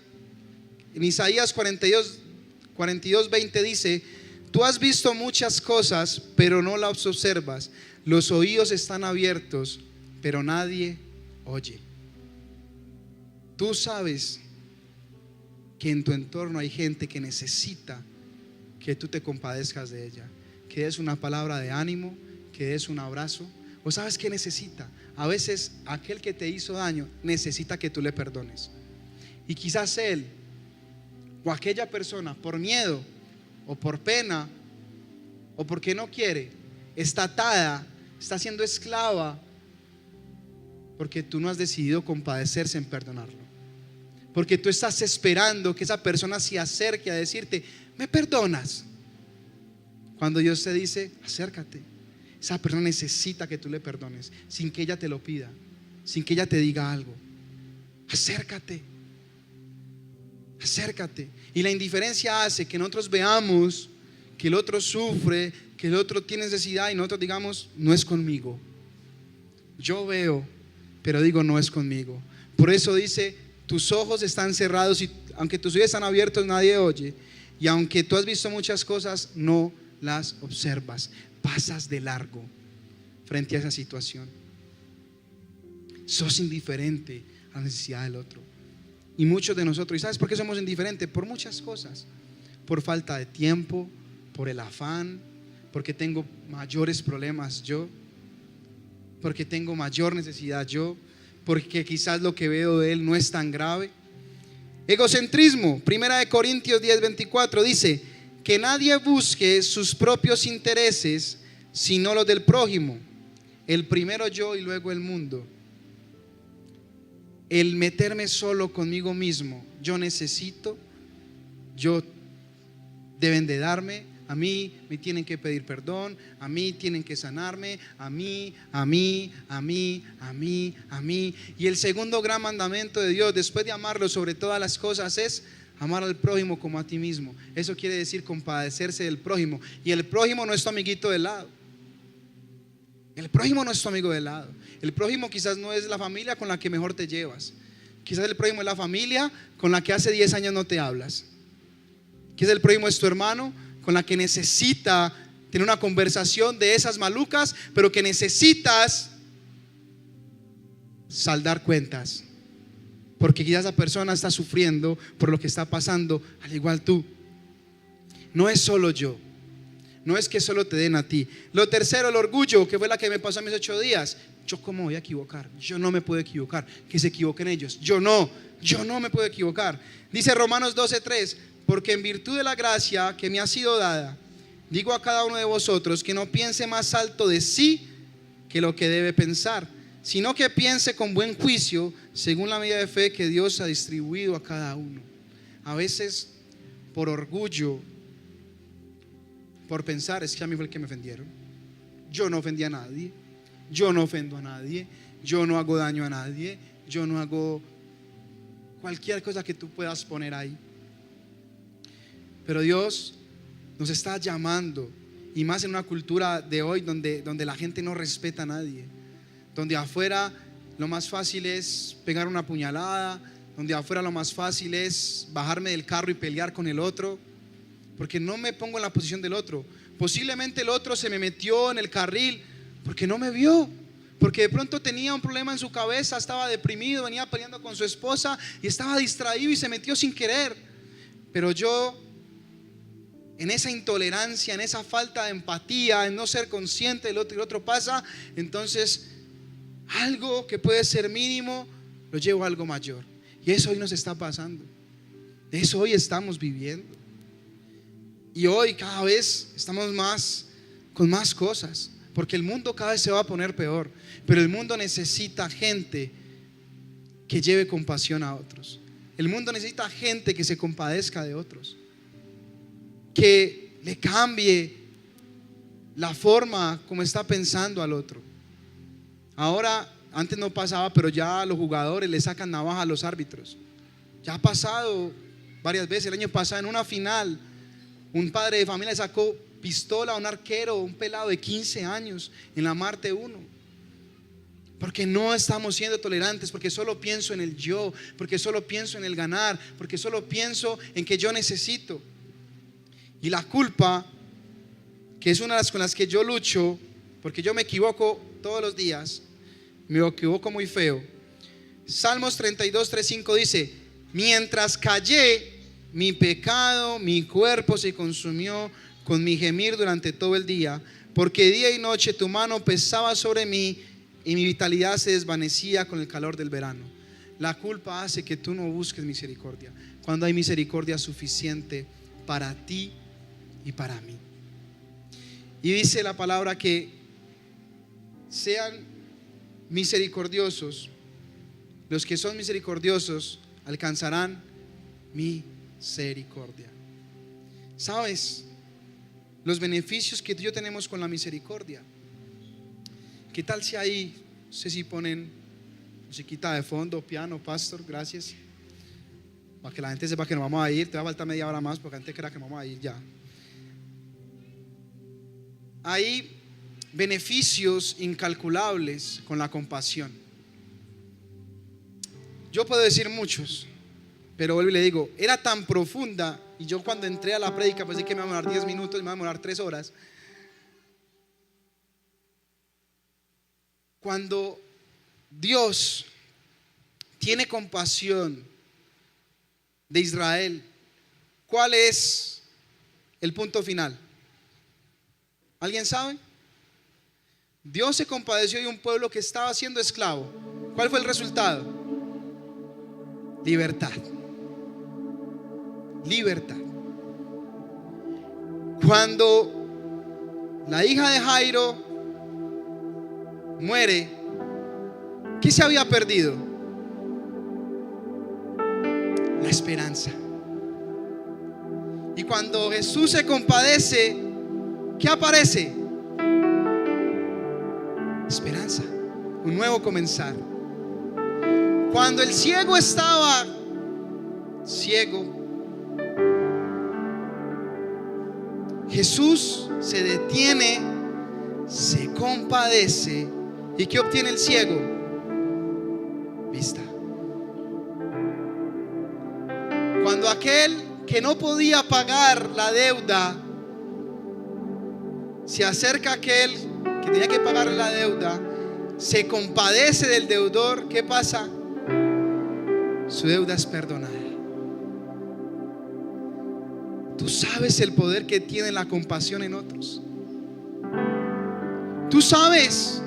en Isaías 42:20 dice: tú has visto muchas cosas, pero no las observas. Los oídos están abiertos, pero nadie oye. Tú sabes que en tu entorno hay gente que necesita que tú te compadezcas de ella, que des una palabra de ánimo, que des un abrazo. ¿O sabes qué necesita? A veces aquel que te hizo daño necesita que tú le perdones. Y quizás él o aquella persona, por miedo o por pena o porque no quiere, está atada, está siendo esclava, porque tú no has decidido compadecerse en perdonarlo, porque tú estás esperando que esa persona se acerque a decirte: ¿me perdonas? Cuando Dios te dice: acércate. Esa persona necesita que tú le perdones sin que ella te lo pida, sin que ella te diga algo. Acércate, acércate. Y la indiferencia hace que nosotros veamos que el otro sufre, que el otro tiene necesidad y nosotros digamos: no es conmigo. Yo veo, pero digo: no es conmigo. Por eso dice: tus ojos están cerrados y aunque tus oídos están abiertos nadie oye, y aunque tú has visto muchas cosas no las observas, pasas de largo frente a esa situación. Sos indiferente a la necesidad del otro. Y muchos de nosotros, ¿y sabes por qué somos indiferentes? Por muchas cosas. Por falta de tiempo, por el afán, porque tengo mayores problemas yo, porque tengo mayor necesidad yo, porque quizás lo que veo de él no es tan grave. Egocentrismo. 1 Corintios 10:24 dice: que nadie busque sus propios intereses, sino los del prójimo. El primero yo y luego el mundo. El meterme solo conmigo mismo. Yo necesito, yo deben de darme, a mí me tienen que pedir perdón, a mí tienen que sanarme, a mí. Y el segundo gran mandamiento de Dios, después de amarlo sobre todas las cosas, es amar al prójimo como a ti mismo. Eso quiere decir compadecerse del prójimo. Y el prójimo no es tu amiguito de lado. El prójimo no es tu amigo de lado. El prójimo quizás no es la familia con la que mejor te llevas. Quizás el prójimo es la familia con la que hace 10 años no te hablas. Quizás el prójimo es tu hermano con la que necesita tener una conversación de esas malucas, pero que necesitas saldar cuentas, porque quizás esa persona está sufriendo por lo que está pasando, al igual tú. No es solo yo, no es que solo te den a ti. Lo tercero, el orgullo, que fue la que me pasó a mis 8 días. Yo cómo voy a equivocar, yo no me puedo equivocar, que se equivoquen ellos, yo no me puedo equivocar. Dice Romanos 12:3: porque en virtud de la gracia que me ha sido dada, digo a cada uno de vosotros que no piense más alto de sí que lo que debe pensar, sino que piense con buen juicio según la medida de fe que Dios ha distribuido a cada uno. A veces por orgullo, por pensar: es que a mí fue el que me ofendieron, yo no ofendí a nadie, yo no ofendo a nadie, yo no hago daño a nadie, yo no hago cualquier cosa que tú puedas poner ahí. Pero Dios nos está llamando, y más en una cultura de hoy donde la gente no respeta a nadie, donde afuera lo más fácil es pegar una puñalada, donde afuera lo más fácil es bajarme del carro y pelear con el otro, porque no me pongo en la posición del otro. Posiblemente el otro se me metió en el carril porque no me vio, porque de pronto tenía un problema en su cabeza, estaba deprimido, venía peleando con su esposa y estaba distraído y se metió sin querer. Pero yo, en esa intolerancia, en esa falta de empatía, en no ser consciente del otro, y el otro pasa, entonces algo que puede ser mínimo lo llevo a algo mayor. Y eso hoy nos está pasando, eso hoy estamos viviendo. Y hoy cada vez estamos con más cosas, porque el mundo cada vez se va a poner peor. Pero el mundo necesita gente que lleve compasión a otros. El mundo necesita gente que se compadezca de otros, que le cambie la forma como está pensando al otro. Ahora, antes no pasaba, pero ya los jugadores le sacan navaja a los árbitros. Ya ha pasado varias veces. El año pasado en una final, un padre de familia le sacó pistola a un arquero, un pelado de 15 años en la Marte 1. Porque no estamos siendo tolerantes, porque solo pienso en el yo, porque solo pienso en el ganar, porque solo pienso en que yo necesito. Y la culpa, que es una de las con las que yo lucho, porque yo me equivoco todos los días, me equivoco muy feo. Salmos 32:3-5 dice: mientras callé, mi pecado, mi cuerpo se consumió con mi gemir durante todo el día, porque día y noche tu mano pesaba sobre mí y mi vitalidad se desvanecía con el calor del verano. La culpa hace que tú no busques misericordia, cuando hay misericordia suficiente para ti y para mí. Y dice la palabra que sean misericordiosos. Los que son misericordiosos alcanzarán misericordia. ¿Sabes los beneficios que tú y yo tenemos con la misericordia? ¿Qué tal si ahí, no sé si ponen musiquita de fondo, piano, pastor, gracias, para que la gente sepa que nos vamos a ir? Te va a faltar media hora más porque antes crea que nos vamos a ir ya. Hay beneficios incalculables con la compasión. Yo puedo decir muchos, pero vuelvo y le digo, era tan profunda. Y yo cuando entré a la prédica pensé que me iba a demorar 10 minutos, me iba a demorar 3 horas. Cuando Dios tiene compasión de Israel, ¿cuál es el punto final? ¿Alguien sabe? Dios se compadeció de un pueblo que estaba siendo esclavo. ¿Cuál fue el resultado? Libertad. Libertad. Cuando la hija de Jairo muere, ¿qué se había perdido? La esperanza. Y cuando Jesús se compadece, ¿qué aparece? Esperanza, un nuevo comenzar. Cuando el ciego estaba ciego, Jesús se detiene, se compadece. ¿Y qué obtiene el ciego? Vista. Cuando aquel que no podía pagar la deuda se acerca a aquel que tenía que pagar la deuda, se compadece del deudor, ¿qué pasa? Su deuda es perdonada. Tú sabes el poder que tiene la compasión en otros. Tú sabes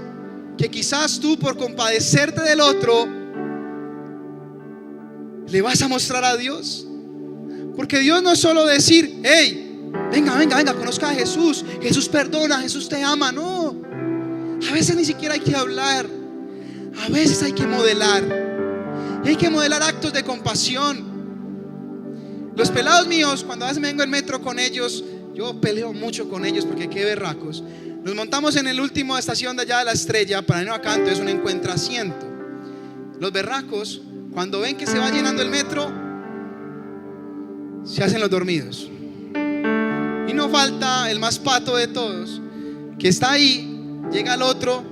que quizás tú, por compadecerte del otro, le vas a mostrar a Dios. Porque Dios no es solo decir: hey, venga, conozca a Jesús, Jesús perdona, Jesús te ama. No, a veces ni siquiera hay que hablar, a veces hay que modelar. Y hay que modelar actos de compasión. Los pelados míos, cuando a veces me vengo en metro con ellos, yo peleo mucho con ellos porque qué berracos. Nos montamos en el último estación de allá de La Estrella para irnos acá, entonces uno encuentra asiento. Los berracos, cuando ven que se va llenando el metro, se hacen los dormidos. Y no falta el más pato de todos, que está ahí, llega el otro,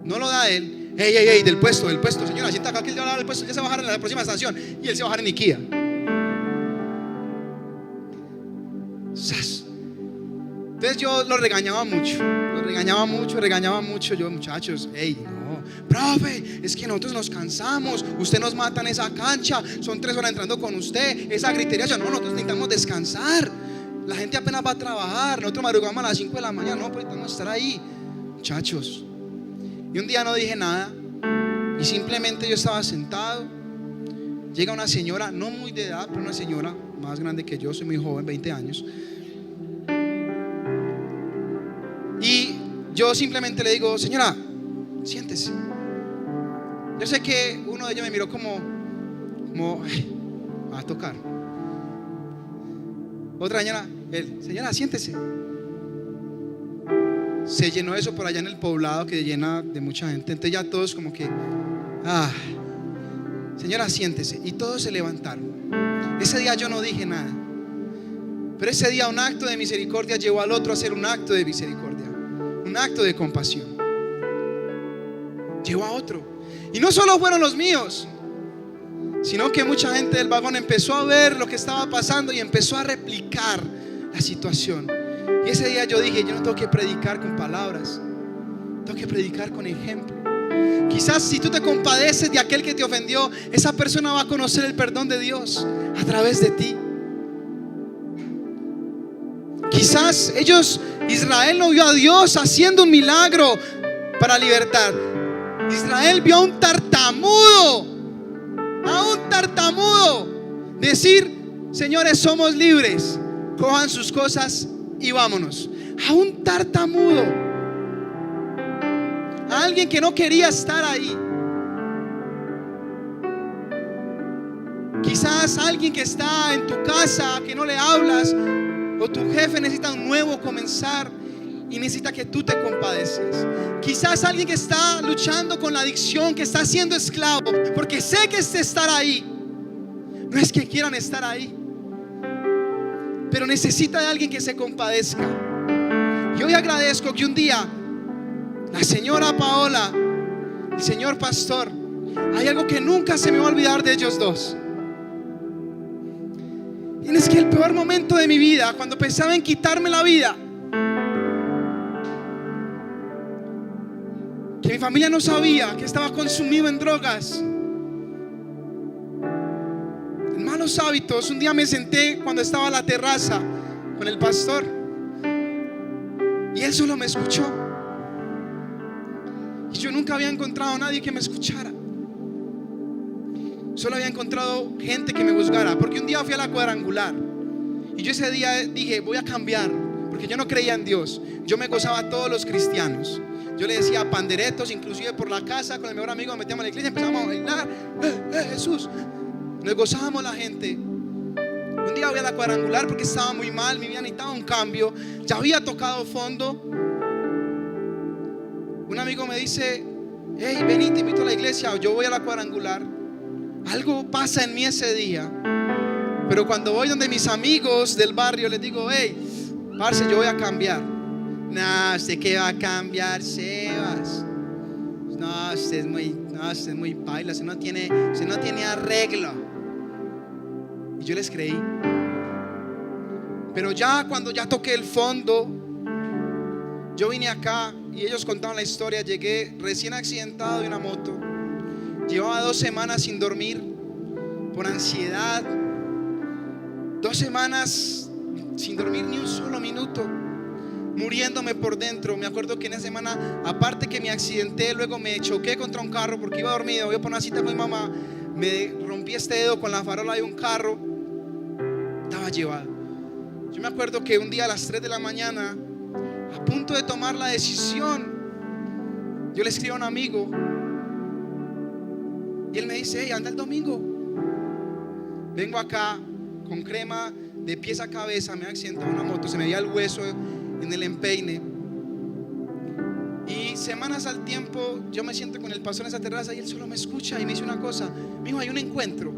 no lo da él, Ey, del puesto, señora, sienta acá que él ya va a dar el puesto, él se va a bajar en la próxima estación y él se va a bajar en Ikea. ¡Sas! Entonces yo lo regañaba mucho. Yo, muchachos, hey, no, profe, es que nosotros nos cansamos, usted nos mata en esa cancha, son 3 horas entrando con usted, esa gritería, no, nosotros necesitamos descansar. La gente apenas va a trabajar, nosotros madrugamos a las 5 de la mañana, no, pues necesitamos estar ahí, muchachos. Y un día no dije nada y simplemente yo estaba sentado. Llega una señora, no muy de edad, pero una señora más grande que yo, soy muy joven, 20 años. Y yo simplemente le digo, señora, siéntese. Yo sé que uno de ellos me miró como va a tocar. Otra señora, siéntese. Se llenó eso por allá en el poblado, que llena de mucha gente. Entonces ya todos como que, señora, siéntese. Y todos se levantaron. Ese día yo no dije nada, pero ese día un acto de misericordia llevó al otro a hacer un acto de misericordia, un acto de compasión. Llevó a otro. Y no solo fueron los míos, sino que mucha gente del vagón empezó a ver lo que estaba pasando y empezó a replicar la situación. Y ese día yo dije, yo no tengo que predicar con palabras, tengo que predicar con ejemplo. Quizás si tú te compadeces de aquel que te ofendió, esa persona va a conocer el perdón de Dios a través de ti. Quizás Israel no vio a Dios haciendo un milagro para libertad. Israel vio a un tartamudo decir, señores, somos libres, cojan sus cosas y vámonos. A un tartamudo, a alguien que no quería estar ahí. Quizás alguien que está en tu casa, que no le hablas, o tu jefe necesita un nuevo comenzar y necesita que tú te compadeces. Quizás alguien que está luchando con la adicción, que está siendo esclavo, porque sé que es estar ahí, no es que quieran estar ahí, pero necesita de alguien que se compadezca. Y hoy agradezco que un día la señora Paola, el señor pastor, hay algo que nunca se me va a olvidar de ellos dos. Y es que el peor momento de mi vida, cuando pensaba en quitarme la vida, que mi familia no sabía que estaba consumido en drogas, en malos hábitos, un día me senté cuando estaba en la terraza con el pastor y él solo me escuchó. Y yo nunca había encontrado a nadie que me escuchara. Solo había encontrado gente que me juzgara, porque un día fui a la cuadrangular y yo ese día dije, voy a cambiar, porque yo no creía en Dios. Yo me gozaba a todos los cristianos. Yo le decía panderetos, inclusive por la casa con el mejor amigo, nos metíamos a la iglesia, empezamos a bailar, Jesús. Nos gozábamos la gente. Un día voy a la cuadrangular porque estaba muy mal, mi vida necesitaba un cambio, ya había tocado fondo. Un amigo me dice, hey, vení, te invito a la iglesia. Yo voy a la cuadrangular. Algo pasa en mí ese día, pero cuando voy donde mis amigos del barrio les digo, hey, parce, yo voy a cambiar. No, ¿usted qué va a cambiar, Sebas? No, usted es muy paila, usted no tiene arreglo. Y yo les creí. Pero ya cuando ya toqué el fondo, yo vine acá y ellos contaban la historia. Llegué recién accidentado de una moto. Llevaba 2 semanas sin dormir por ansiedad. 2 semanas sin dormir ni un solo minuto, muriéndome por dentro. Me acuerdo que en esa semana, aparte que me accidenté, luego me choqué contra un carro porque iba dormido. Voy a poner una cita con mi mamá. Me rompí este dedo con la farola de un carro. Estaba llevado. Yo me acuerdo que un día a las 3 de la mañana, a punto de tomar la decisión, yo le escribo a un amigo y él me dice, hey, anda el domingo. Vengo acá con crema de pies a cabeza, me he accidentado en una moto, se me veía el hueso en el empeine. Y semanas al tiempo yo me siento con el pastor en esa terraza y él solo me escucha y me dice una cosa, me dijo, hay un encuentro.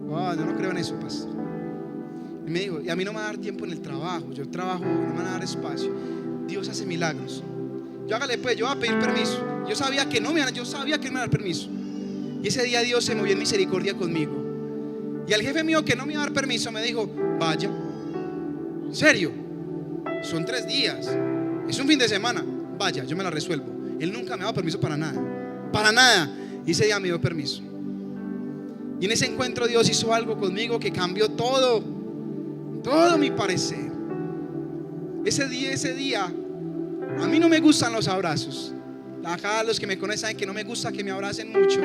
Yo no creo en eso, pastor. Y me dijo, y a mí no me va a dar tiempo en el trabajo, yo trabajo, no me va a dar espacio. Dios hace milagros. yo hágale pues, yo voy a pedir permiso. Yo sabía que no me iban a dar permiso. Y ese día Dios se movió en misericordia conmigo. Y al jefe mío que no me iba a dar permiso me dijo: vaya, en serio, son 3 días, es un fin de semana, vaya, yo me la resuelvo. Él nunca me ha dado permiso para nada, para nada. Y ese día me dio permiso. Y en ese encuentro Dios hizo algo conmigo que cambió todo mi parecer. Ese día, a mí no me gustan los abrazos. Acá los que me conocen saben que no me gusta que me abracen mucho.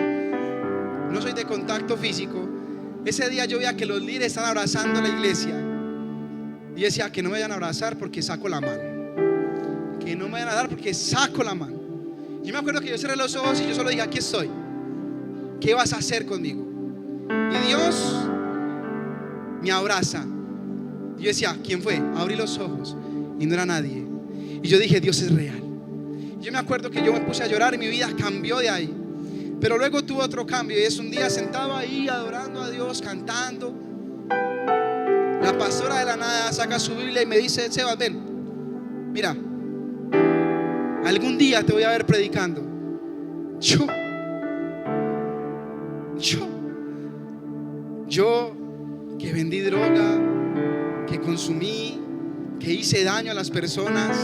No soy de contacto físico. Ese día yo veía que los líderes están abrazando a la iglesia. Y decía: que no me vayan a abrazar porque saco la mano. Que no me vayan a dar porque saco la mano. Yo me acuerdo que yo cerré los ojos y yo solo dije: aquí estoy. ¿Qué vas a hacer conmigo? Y Dios me abraza. Y yo decía: ¿quién fue? Abrí los ojos y no era nadie. Y yo dije: Dios es real. Y yo me acuerdo que yo me puse a llorar y mi vida cambió de ahí. Pero luego tuvo otro cambio, y es un día sentado ahí adorando a Dios, cantando. La pastora de la nada saca su Biblia y me dice: Sebas, ven, mira, algún día te voy a ver predicando. Yo que vendí droga, que consumí, que hice daño a las personas,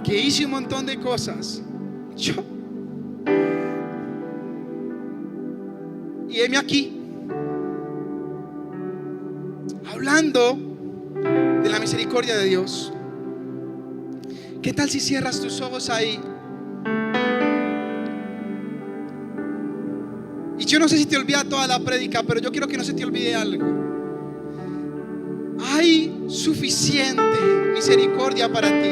que hice un montón de cosas. Y heme aquí, hablando de la misericordia de Dios. ¿Qué tal si cierras tus ojos ahí? Y yo no sé si te olvida toda la prédica, pero yo quiero que no se te olvide algo. Hay suficiente misericordia para ti.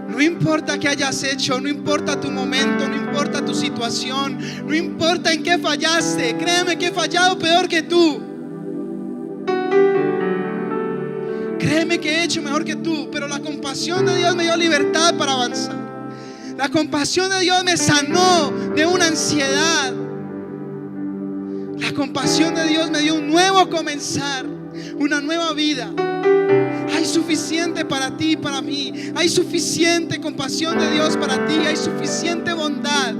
No importa qué hayas hecho, no importa tu momento, no importa tu situación, no importa en qué fallaste. Créeme que he fallado peor que tú. Créeme que he hecho mejor que tú, pero la compasión de Dios me dio libertad para avanzar. La compasión de Dios me sanó de una ansiedad. La compasión de Dios me dio un nuevo comenzar, una nueva vida. Hay suficiente para ti y para mí. Hay suficiente compasión de Dios para ti. Hay suficiente bondad.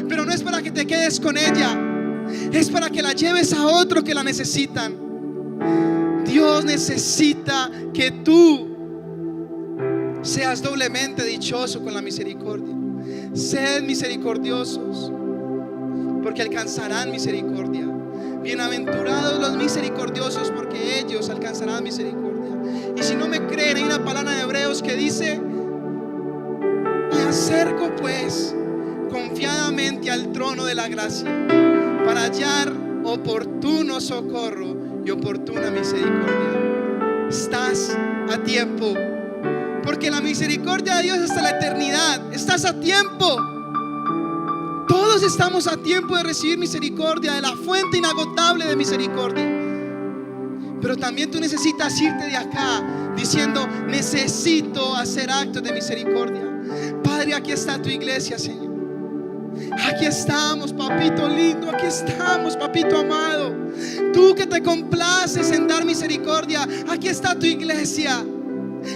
Pero no es para que te quedes con ella, es para que la lleves a otro que la necesitan. Dios necesita que tú seas doblemente dichoso con la misericordia. Sed misericordiosos, porque alcanzarán misericordia. Bienaventurados los misericordiosos, porque ellos alcanzarán misericordia. Y si no me creen, hay una palabra en Hebreos que dice: me acerco pues confiadamente al trono de la gracia para hallar oportuno socorro y oportuna misericordia. Estás a tiempo, porque la misericordia de Dios es hasta la eternidad. Estás a tiempo. Todos estamos a tiempo de recibir misericordia, de la fuente inagotable de misericordia. Pero también tú necesitas irte de acá diciendo: necesito hacer actos de misericordia. Padre, aquí está tu iglesia, Señor. Aquí estamos, papito lindo. Aquí estamos, papito amado. Tú que te complaces en dar misericordia, aquí está tu iglesia.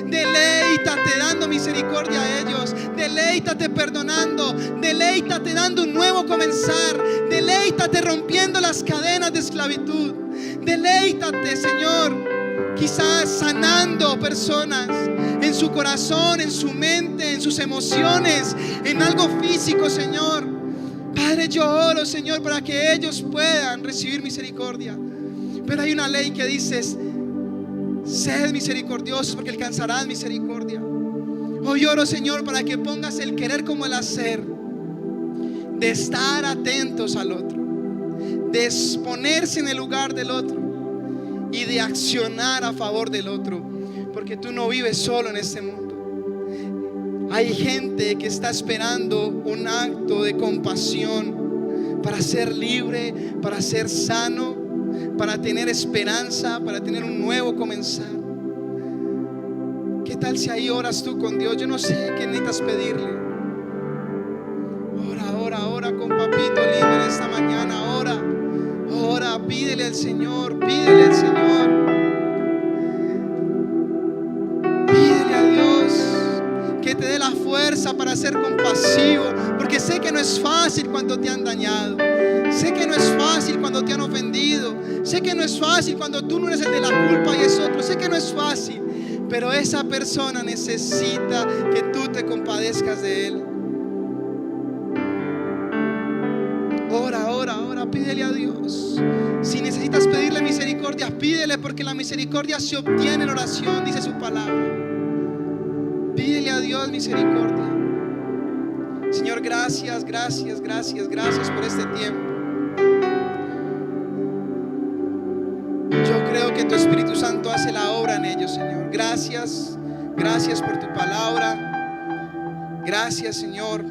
Deleítate dando misericordia a ellos. Deleítate perdonando. Deleítate dando un nuevo comenzar. Deleítate rompiendo las cadenas de esclavitud. Deleítate, Señor, quizás sanando personas en su corazón, en su mente, en sus emociones, en algo físico, Señor. Padre, yo oro, Señor, para que ellos puedan recibir misericordia. Pero hay una ley que dice: sed misericordiosos, porque alcanzarán misericordia. Hoy oro, Señor, para que pongas el querer como el hacer, de estar atentos al otro, de exponerse en el lugar del otro y de accionar a favor del otro, porque tú no vives solo en este mundo. Hay gente que está esperando un acto de compasión para ser libre, para ser sano, para tener esperanza, para tener un nuevo comenzar. ¿Qué tal si ahí oras tú con Dios? Yo no sé qué necesitas pedirle. Ora con papito lindo en esta mañana. Ora, pídele al Señor, pídele al Señor. Pídele a Dios que te dé la fuerza fuerza para ser compasivo, porque sé que no es fácil cuando te han dañado. Sé que no es fácil cuando te han ofendido. Sé que no es fácil cuando tú no eres el de la culpa y es otro. Sé que no es fácil, pero esa persona necesita que tú te compadezcas de él. Ora, pídele a Dios. Si necesitas pedirle misericordia, pídele, porque la misericordia se obtiene en oración, dice su palabra. Pídele a Dios misericordia. Señor, gracias por este tiempo. Yo creo que tu Espíritu Santo hace la obra en ellos, Señor. Gracias por tu palabra. Gracias, Señor,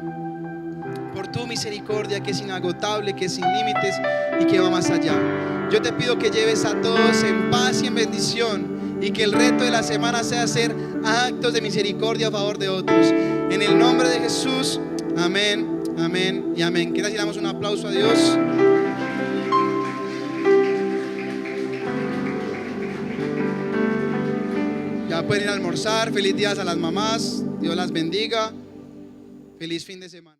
por tu misericordia, que es inagotable, que es sin límites y que va más allá. Yo te pido que lleves a todos en paz y en bendición, y que el reto de la semana sea hacer actos de misericordia a favor de otros. En el nombre de Jesús, amén, amén y amén. ¿Quieres damos un aplauso a Dios? Ya pueden ir a almorzar. Feliz día a las mamás. Dios las bendiga. Feliz fin de semana.